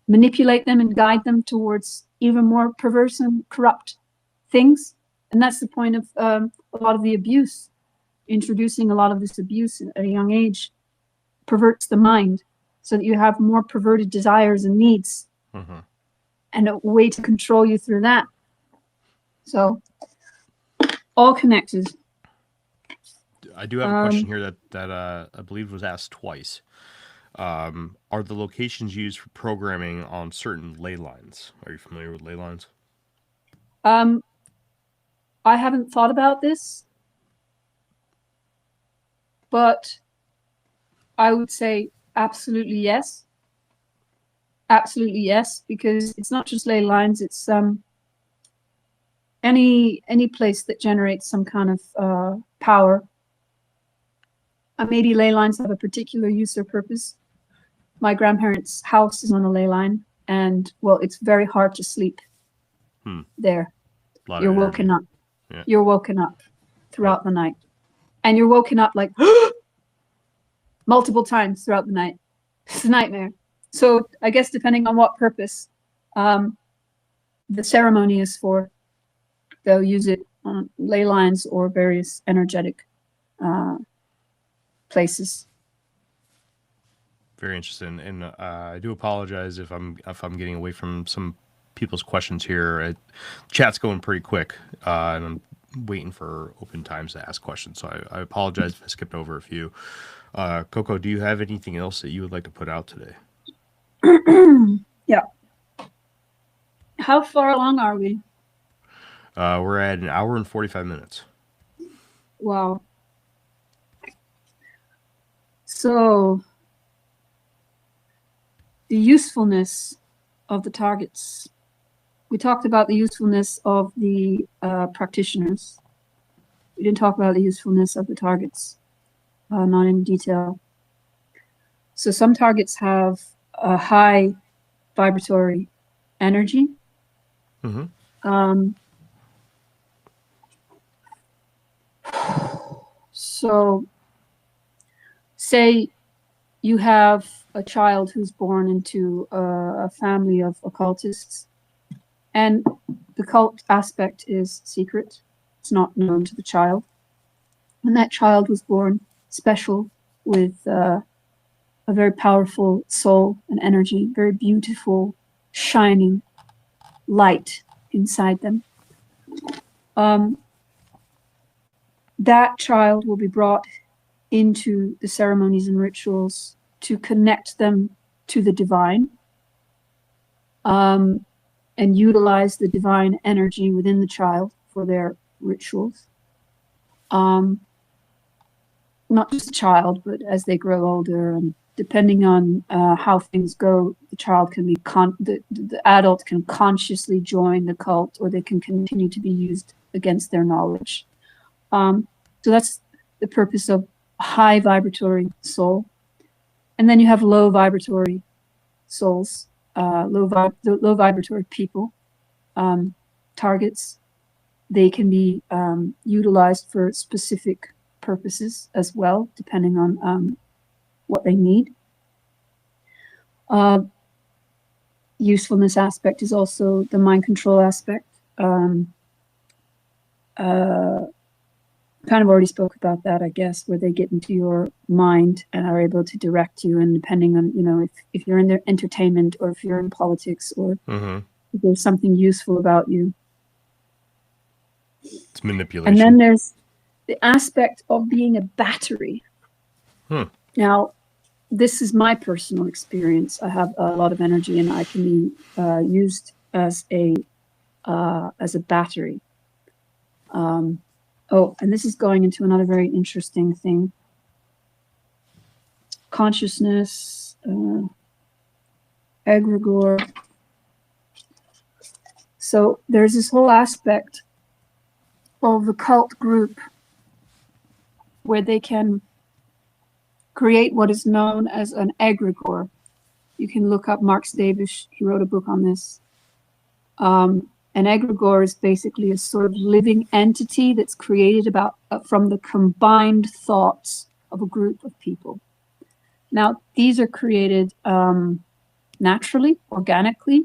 manipulate them and guide them towards even more perverse and corrupt things. And that's the point of a lot of the abuse. Introducing a lot of this abuse at a young age perverts the mind so that you have more perverted desires and needs and a way to control you through that. So all connected. I do have a question here that I believe was asked twice. Are the locations used for programming on certain ley lines? Are you familiar with ley lines? I haven't thought about this, but I would say absolutely yes. Absolutely yes, because it's not just ley lines, it's any place that generates some kind of power. Maybe ley lines have a particular use or purpose. My grandparents' house is on a ley line, and well, it's very hard to sleep there. You're woken up. Yeah. You're woken up throughout the night, and you're woken up like multiple times throughout the night. It's a nightmare. So I guess depending on what purpose the ceremony is for, they'll use it on ley lines or various energetic places. Very interesting, and I do apologize if I'm getting away from some people's questions here. Chat's going pretty quick, and I'm waiting for open times to ask questions. So I apologize if I skipped over a few. Coco, do you have anything else that you would like to put out today? Yeah. How far along are we? We're at 1 hour and 45 minutes. Wow. So the usefulness of the targets. We talked about the usefulness of the practitioners. We didn't talk about the usefulness of the targets, not in detail. So some targets have a high vibratory energy. So say you have a child who's born into a family of occultists, and the cult aspect is secret. It's not known to the child. And that child was born special with a very powerful soul and energy, very beautiful, shining light inside them. That child will be brought into the ceremonies and rituals to connect them to the divine, and utilize the divine energy within the child for their rituals. Not just the child, but as they grow older, and depending on how things go, the child can be the adult can consciously join the cult, or they can continue to be used against their knowledge. So that's the purpose of high vibratory soul. And then you have low vibratory souls, low vibratory people, targets. They can be utilized for specific purposes as well, depending on what they need. Usefulness aspect is also the mind control aspect. Kind of already spoke about that, I guess, where they get into your mind and are able to direct you. And depending on, if you're in their entertainment, or if you're in politics, or if there's something useful about you. It's manipulation. And then there's the aspect of being a battery. Now, this is my personal experience. I have a lot of energy, and I can be used as a battery. And this is going into another very interesting thing. Consciousness, egregore. So there's this whole aspect of the cult group where they can create what is known as an egregore. You can look up Mark Stavish. He wrote a book on this. An egregore is basically a sort of living entity that's created from the combined thoughts of a group of people. Now, these are created naturally, organically,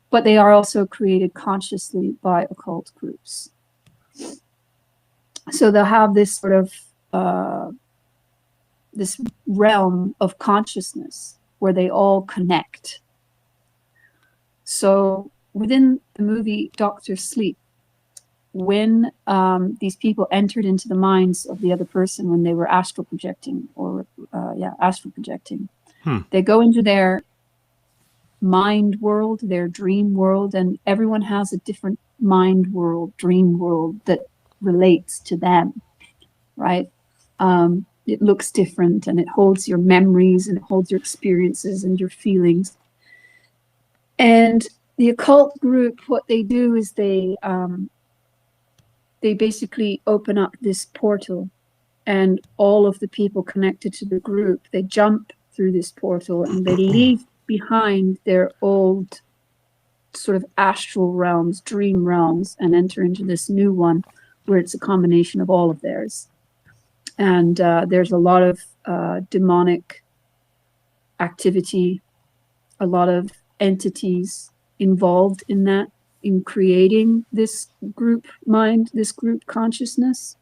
but they are also created consciously by occult groups. So they'll have this sort of this realm of consciousness where they all connect. So within the movie Dr. Sleep, when these people entered into the minds of the other person when they were astral projecting, astral projecting. They go into their mind world, their dream world, and everyone has a different mind world, dream world that relates to them, right? It looks different, and it holds your memories, and it holds your experiences and your feelings. And the occult group, what they do is they basically open up this portal, and all of the people connected to the group, they jump through this portal and they leave behind their old sort of astral realms, dream realms, and enter into this new one where it's a combination of all of theirs. And there's a lot of demonic activity, a lot of entities involved in that, in creating this group mind, this group consciousness.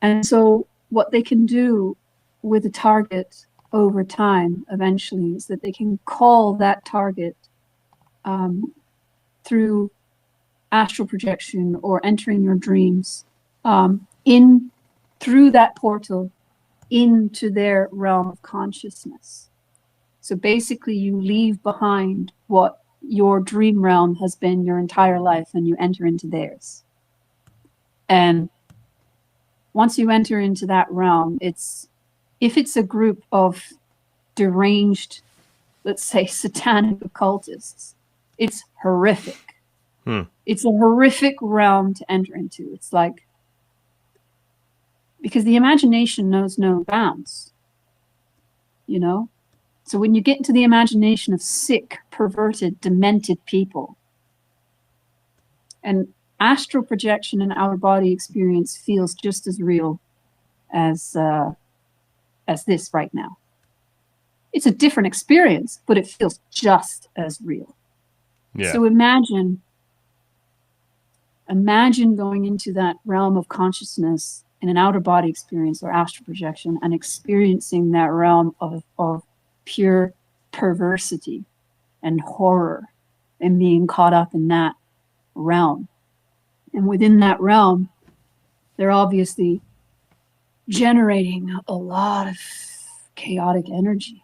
And so what they can do with a target over time eventually is that they can call that target through astral projection or entering your dreams in through that portal into their realm of consciousness. So basically you leave behind what your dream realm has been your entire life and you enter into theirs. And once you enter into that realm, if it's a group of deranged, let's say satanic occultists, it's horrific. It's a horrific realm to enter into. It's like, because the imagination knows no bounds, you know? So when you get into the imagination of sick, perverted, demented people, and astral projection and outer body experience feels just as real as this right now. It's a different experience, but it feels just as real. Yeah. So imagine going into that realm of consciousness in an outer body experience or astral projection and experiencing that realm of pure perversity and horror and being caught up in that realm. And within that realm, they're obviously generating a lot of chaotic energy.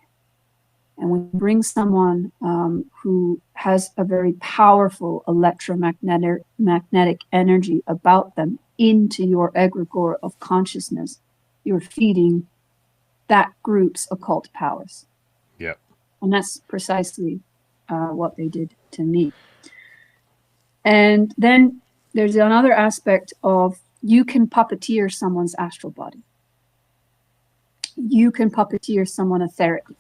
And when you bring someone who has a very powerful electromagnetic energy about them into your egregore of consciousness, you're feeding that group's occult powers. Yeah. And that's precisely what they did to me. And then there's another aspect of you can puppeteer someone's astral body. You can puppeteer someone etherically.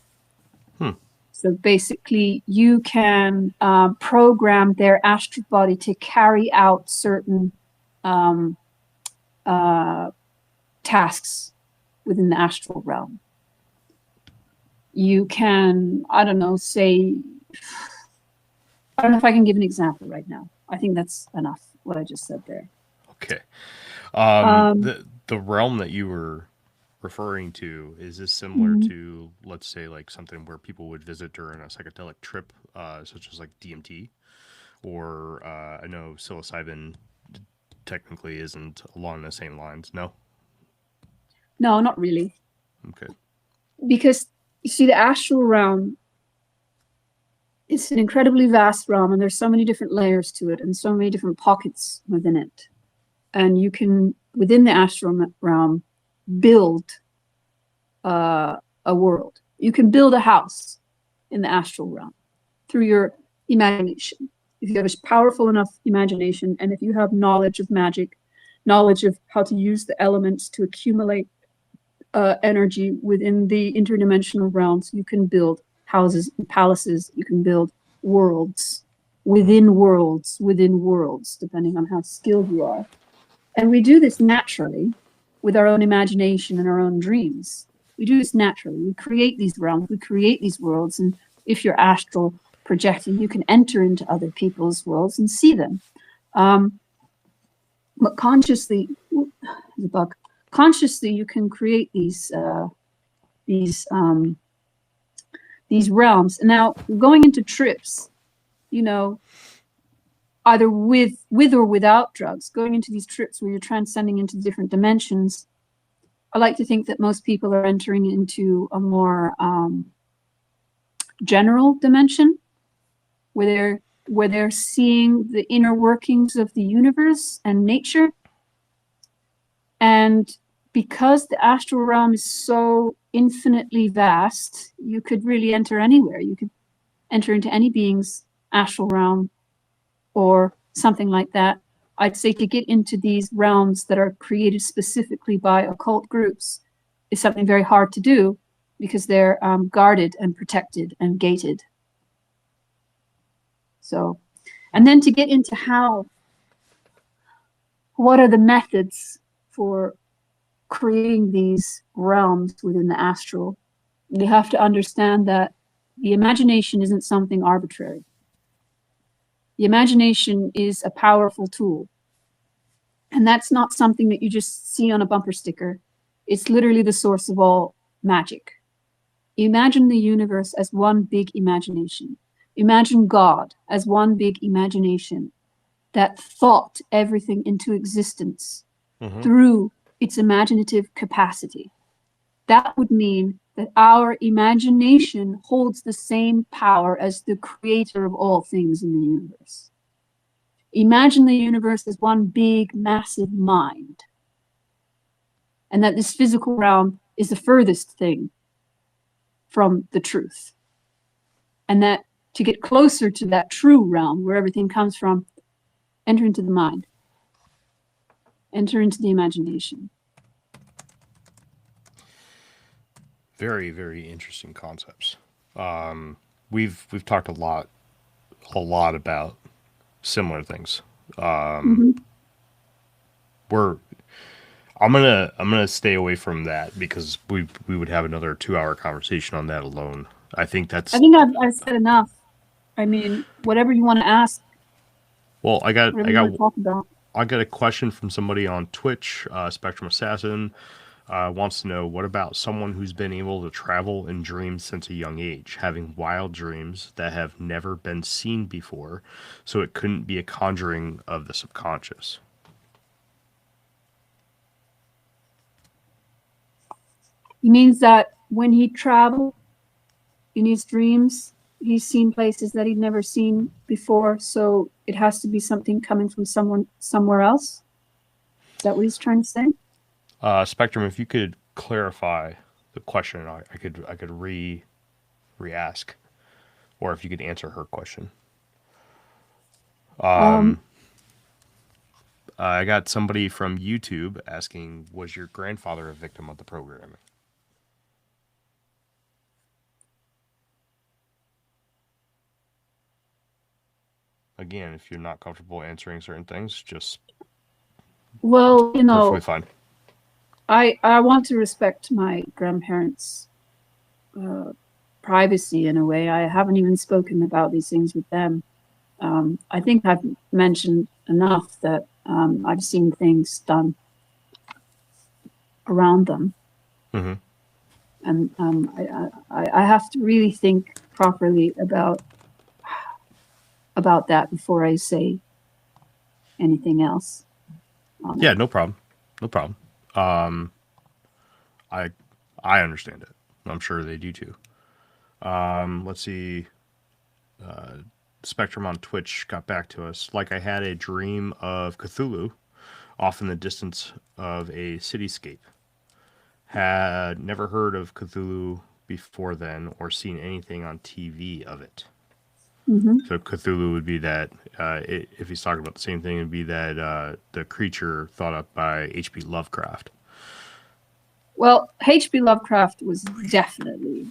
So basically, you can program their astral body to carry out certain tasks within the astral realm. You can, I don't know if I can give an example right now. I think that's enough, what I just said there. Okay. The realm that you were referring to, is this similar to, let's say, like something where people would visit during a psychedelic trip, such as like DMT? Or I know psilocybin technically isn't along the same lines, no? No, not really. Okay. Because, you see, the astral realm, it's an incredibly vast realm, and there's so many different layers to it and so many different pockets within it. And you can, within the astral realm, build a world. You can build a house in the astral realm through your imagination. If you have a powerful enough imagination, and if you have knowledge of magic, knowledge of how to use the elements to accumulate energy within the interdimensional realms, you can build houses and palaces. You can build worlds within worlds within worlds, depending on how skilled you are. And we do this naturally with our own imagination and our own dreams. We do this naturally. We create these realms, we create these worlds, and if you're astral projecting, you can enter into other people's worlds and see them. But consciously, consciously, you can create these realms. And now, going into trips, you know, either with or without drugs, going into these trips where you're transcending into different dimensions, I like to think that most people are entering into a more general dimension where they're seeing the inner workings of the universe and nature. And because the astral realm is so infinitely vast, you could really enter anywhere. You could enter into any being's astral realm or something like that. I'd say to get into these realms that are created specifically by occult groups is something very hard to do because they're guarded and protected and gated. So, and then to get into what are the methods for creating these realms within the astral, you have to understand that the imagination isn't something arbitrary. The imagination is a powerful tool. And that's not something that you just see on a bumper sticker. It's literally the source of all magic. Imagine the universe as one big imagination. Imagine God as one big imagination that thought everything into existence through its imaginative capacity. That would mean that our imagination holds the same power as the creator of all things in the universe. Imagine the universe as one big, massive mind, and that this physical realm is the furthest thing from the truth. And that to get closer to that true realm where everything comes from, enter into the mind. Enter into the imagination. Very, very interesting concepts. We've talked a lot about similar things. I'm gonna stay away from that because we would have another 2-hour conversation on that alone. I think I've said enough. I mean, whatever you want to ask. Well, I got talk about. I got a question from somebody on Twitch. Spectrum Assassin wants to know, what about someone who's been able to travel in dreams since a young age, having wild dreams that have never been seen before, so it couldn't be a conjuring of the subconscious? He means that when he traveled in his dreams, he's seen places that he'd never seen before, so it has to be something coming from someone somewhere else? Is that what he's trying to say? Spectrum, if you could clarify the question, I could re-ask, or if you could answer her question. I got somebody from YouTube asking, was your grandfather a victim of the programming? Again, if you're not comfortable answering certain things, just perfectly fine. I want to respect my grandparents' privacy in a way. I haven't even spoken about these things with them. I think I've mentioned enough that I've seen things done around them. And I have to really think properly about that before I say anything else. Yeah, no problem. I understand it. I'm sure they do too. Let's see. Spectrum on Twitch got back to us. Like, I had a dream of Cthulhu off in the distance of a cityscape. Had never heard of Cthulhu before then or seen anything on TV of it. So Cthulhu would be that, if he's talking about the same thing, it would be that the creature thought up by H.P. Lovecraft. Well, H.P. Lovecraft was definitely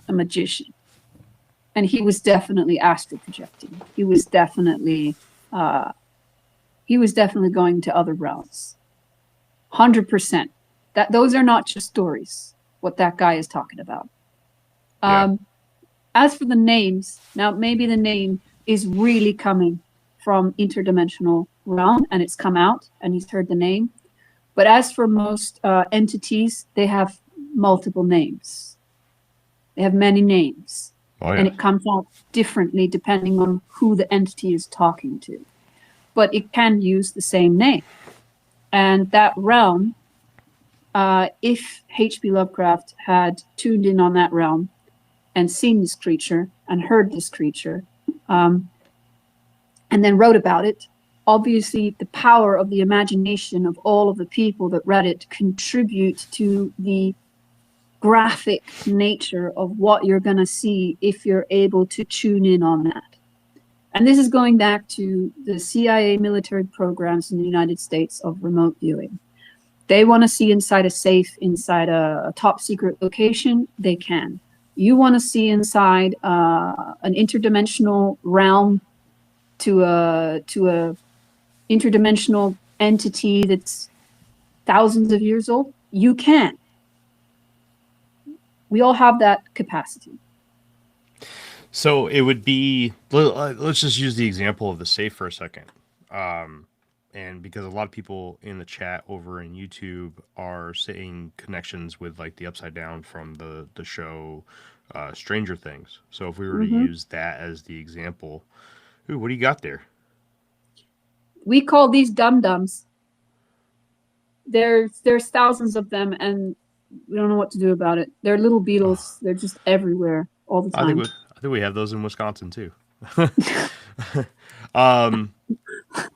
a magician. And he was definitely astral projecting. He was definitely going to other realms. 100%. Those are not just stories, what that guy is talking about. As for the names, now maybe the name is really coming from interdimensional realm and it's come out and he's heard the name. But as for most entities, they have multiple names. They have many names. Oh and yeah. it comes out differently depending on who the entity is talking to. But it can use the same name. And that realm, if H.P. Lovecraft had tuned in on that realm and seen this creature and heard this creature, and then wrote about it, obviously the power of the imagination of all of the people that read it contribute to the graphic nature of what you're going to see if you're able to tune in on that. And this is going back to the CIA military programs in the United States of remote viewing. They want to see inside a safe, inside a top secret location, they can. You want to see inside an interdimensional realm to a interdimensional entity that's thousands of years old, you can. We all have that capacity. So it would be, let's just use the example of the safe for a second. And because a lot of people in the chat over in YouTube are saying connections with like the Upside Down from the show Stranger Things. So if we were to use that as the example, ooh, what do you got there? We call these dum-dums. There's thousands of them, and we don't know what to do about it. They're little beetles. They're just everywhere all the time. I think we have those in Wisconsin too.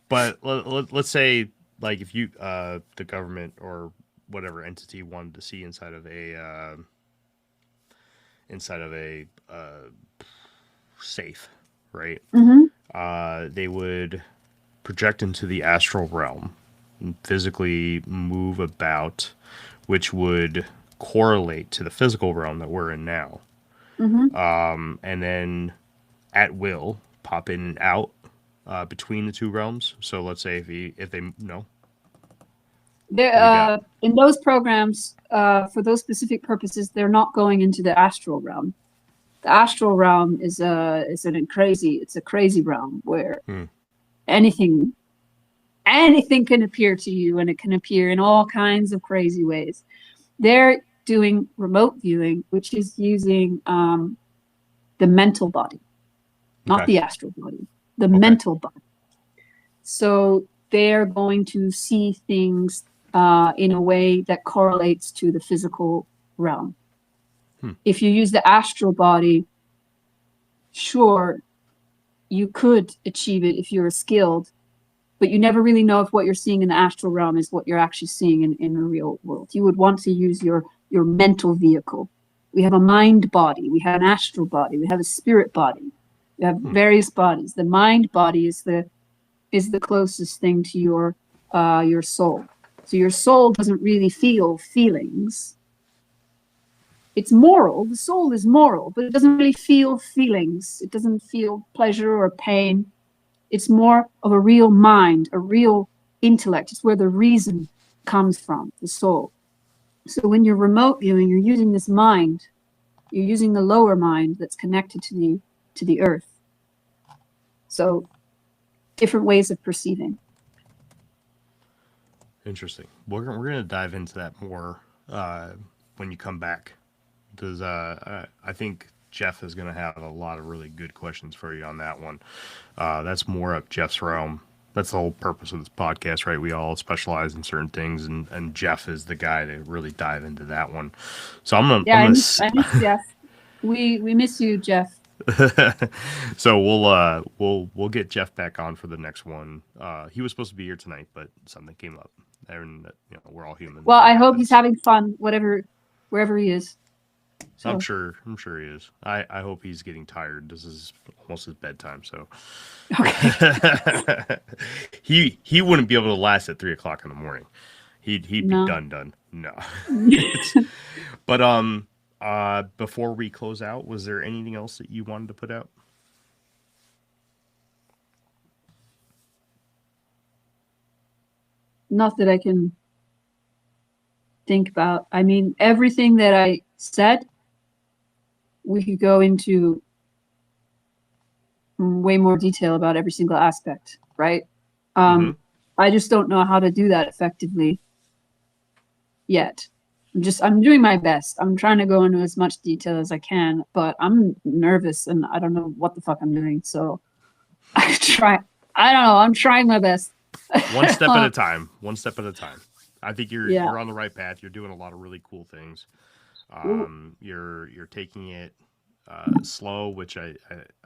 But let's say like if you the government or whatever entity wanted to see inside of a safe, right? They would project into the astral realm and physically move about, which would correlate to the physical realm that we're in now. And then at will pop in and out between the two realms. So let's say if they no. In those programs, for those specific purposes, they're not going into the astral realm. The astral realm is a crazy realm where anything can appear to you, and it can appear in all kinds of crazy ways. They're doing remote viewing, which is using the mental body, not the astral body, the mental body. So they're going to see things in a way that correlates to the physical realm. If you use the astral body, sure, you could achieve it if you're skilled, but you never really know if what you're seeing in the astral realm is what you're actually seeing in the real world. You would want to use your mental vehicle. We have a mind body, we have an astral body, we have a spirit body, we have various bodies. The mind body is the closest thing to your soul. So your soul doesn't really feel feelings. It's moral. The soul is moral, but it doesn't really feel feelings. It doesn't feel pleasure or pain. It's more of a real mind, a real intellect. It's where the reason comes from, the soul. So when you're remote viewing, you're using this mind. You're using the lower mind that's connected to the earth. So different ways of perceiving. Interesting. We're going to dive into that more when you come back, because I think Jeff is going to have a lot of really good questions for you on that one. That's more up Jeff's realm. That's the whole purpose of this podcast, right? We all specialize in certain things, and Jeff is the guy to really dive into that one. So I miss Jeff. We miss you, Jeff. So we'll get Jeff back on for the next one. He was supposed to be here tonight, but something came up, and we're all human. Well, I hope he's having fun, wherever he is. So. I'm sure he is. I hope he's getting tired. This is almost his bedtime, so okay. he wouldn't be able to last at 3:00 in the morning. He'd be done. No. But before we close out, was there anything else that you wanted to put out? Not that I can think about. I mean, everything that I said, we could go into way more detail about every single aspect, right? I just don't know how to do that effectively yet. I'm doing my best. I'm trying to go into as much detail as I can, but I'm nervous and I don't know what the fuck I'm doing. So I don't know. I'm trying my best. One step at a time. One step at a time. I think Yeah. you're on the right path. You're doing a lot of really cool things. You're taking it slow, which I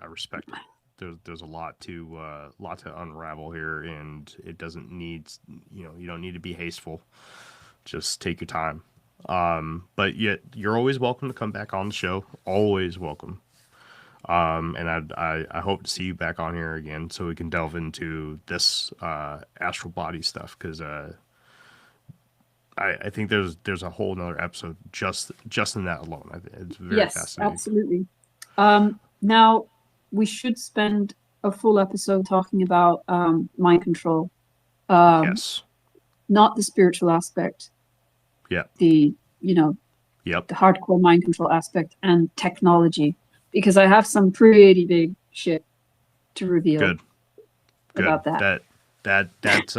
respect it. There's a lot to unravel here, and it doesn't need, you don't need to be hasteful. Just take your time. But yet you're always welcome to come back on the show. Always welcome. And I hope to see you back on here again so we can delve into this astral body stuff, because I think there's a whole nother episode just in that alone. It's very fascinating. Absolutely. Now we should spend a full episode talking about mind control. Yes. Not the spiritual aspect. Yeah. The the hardcore mind control aspect, and technology, because I have some pretty big shit to reveal. Good. About that. That's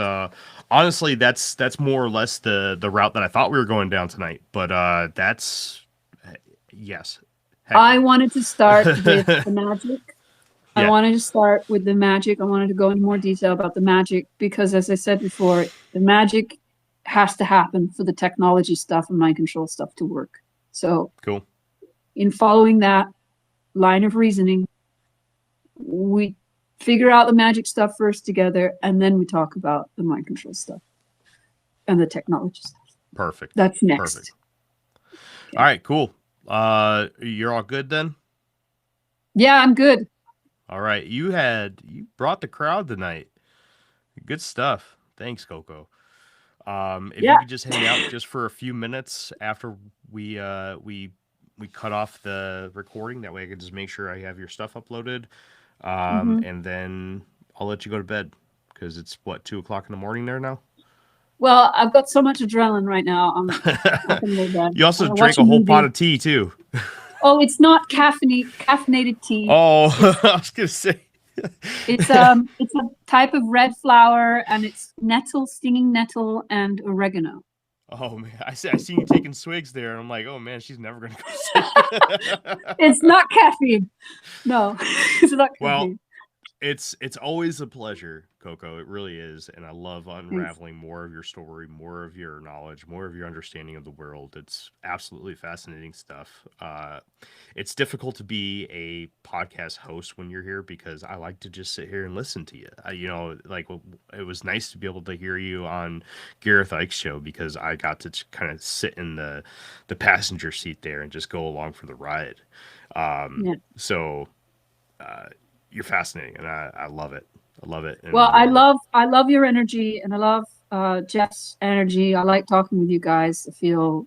honestly that's more or less the route that I thought we were going down tonight. But yes. I wanted to start with the magic. Yeah. I wanted to start with the magic. I wanted to go into more detail about the magic because, as I said before, the magic has to happen for the technology stuff and mind control stuff to work. So cool. In following that line of reasoning, we figure out the magic stuff first together, and then we talk about the mind control stuff and the technology stuff. Perfect. That's next. Perfect. Okay. All right, cool. You're all good then? Yeah, I'm good. All right. You brought the crowd tonight. Good stuff. Thanks, Coco. If you could just hang out just for a few minutes after we cut off the recording, that way I can just make sure I have your stuff uploaded. And then I'll let you go to bed, because it's 2:00 in the morning there now. Well, I've got so much adrenaline right now. I'm not gonna go to bed. You also drank a whole pot of tea too. Oh, it's not caffeinated tea. Oh, I was gonna say. It's a type of red flower, and it's stinging nettle, and oregano. Oh man, I seen you taking swigs there, and I'm like, oh man, she's never gonna go sleep. It's not caffeine. No, it's not caffeine. Well, it's always a pleasure, Coco. It really is, and I love unraveling more of your story, more of your knowledge, more of your understanding of the world. It's absolutely fascinating stuff. It's difficult to be a podcast host when you're here, because I like to just sit here and listen to you. It was nice to be able to hear you on Gareth Ike's show, because I got to kind of sit in the passenger seat there and just go along for the ride. So you're fascinating, and I love it. I love it. And well, I love your energy, and I love Jeff's energy. I like talking with you guys. I feel,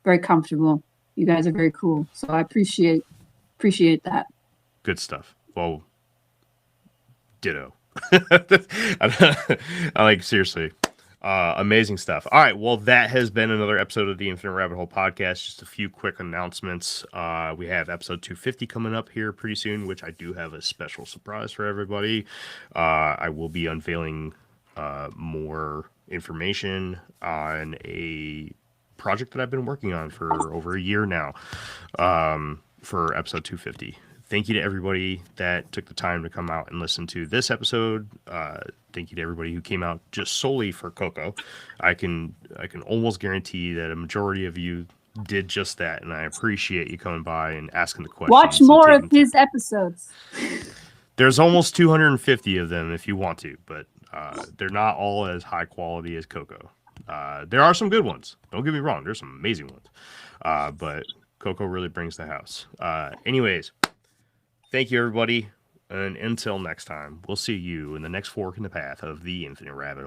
very comfortable. You guys are very cool. So I appreciate that. Good stuff. Well, ditto. I seriously. Amazing stuff. All right. Well, that has been another episode of the Infinite Rabbit Hole podcast. Just a few quick announcements. We have episode 250 coming up here pretty soon, which I do have a special surprise for everybody. I will be unveiling more information on a project that I've been working on for over a year now, for episode 250. Thank you to everybody that took the time to come out and listen to this episode. Thank you to everybody who came out just solely for Coco. I can almost guarantee that a majority of you did just that, and I appreciate you coming by and asking the questions. Watch more of his episodes. There's almost 250 of them if you want to, but they're not all as high quality as Coco. There are some good ones. Don't get me wrong. There's some amazing ones. But Coco really brings the house. Anyways. Thank you, everybody, and until next time, we'll see you in the next fork in the path of the Infinite Rabbit Hole.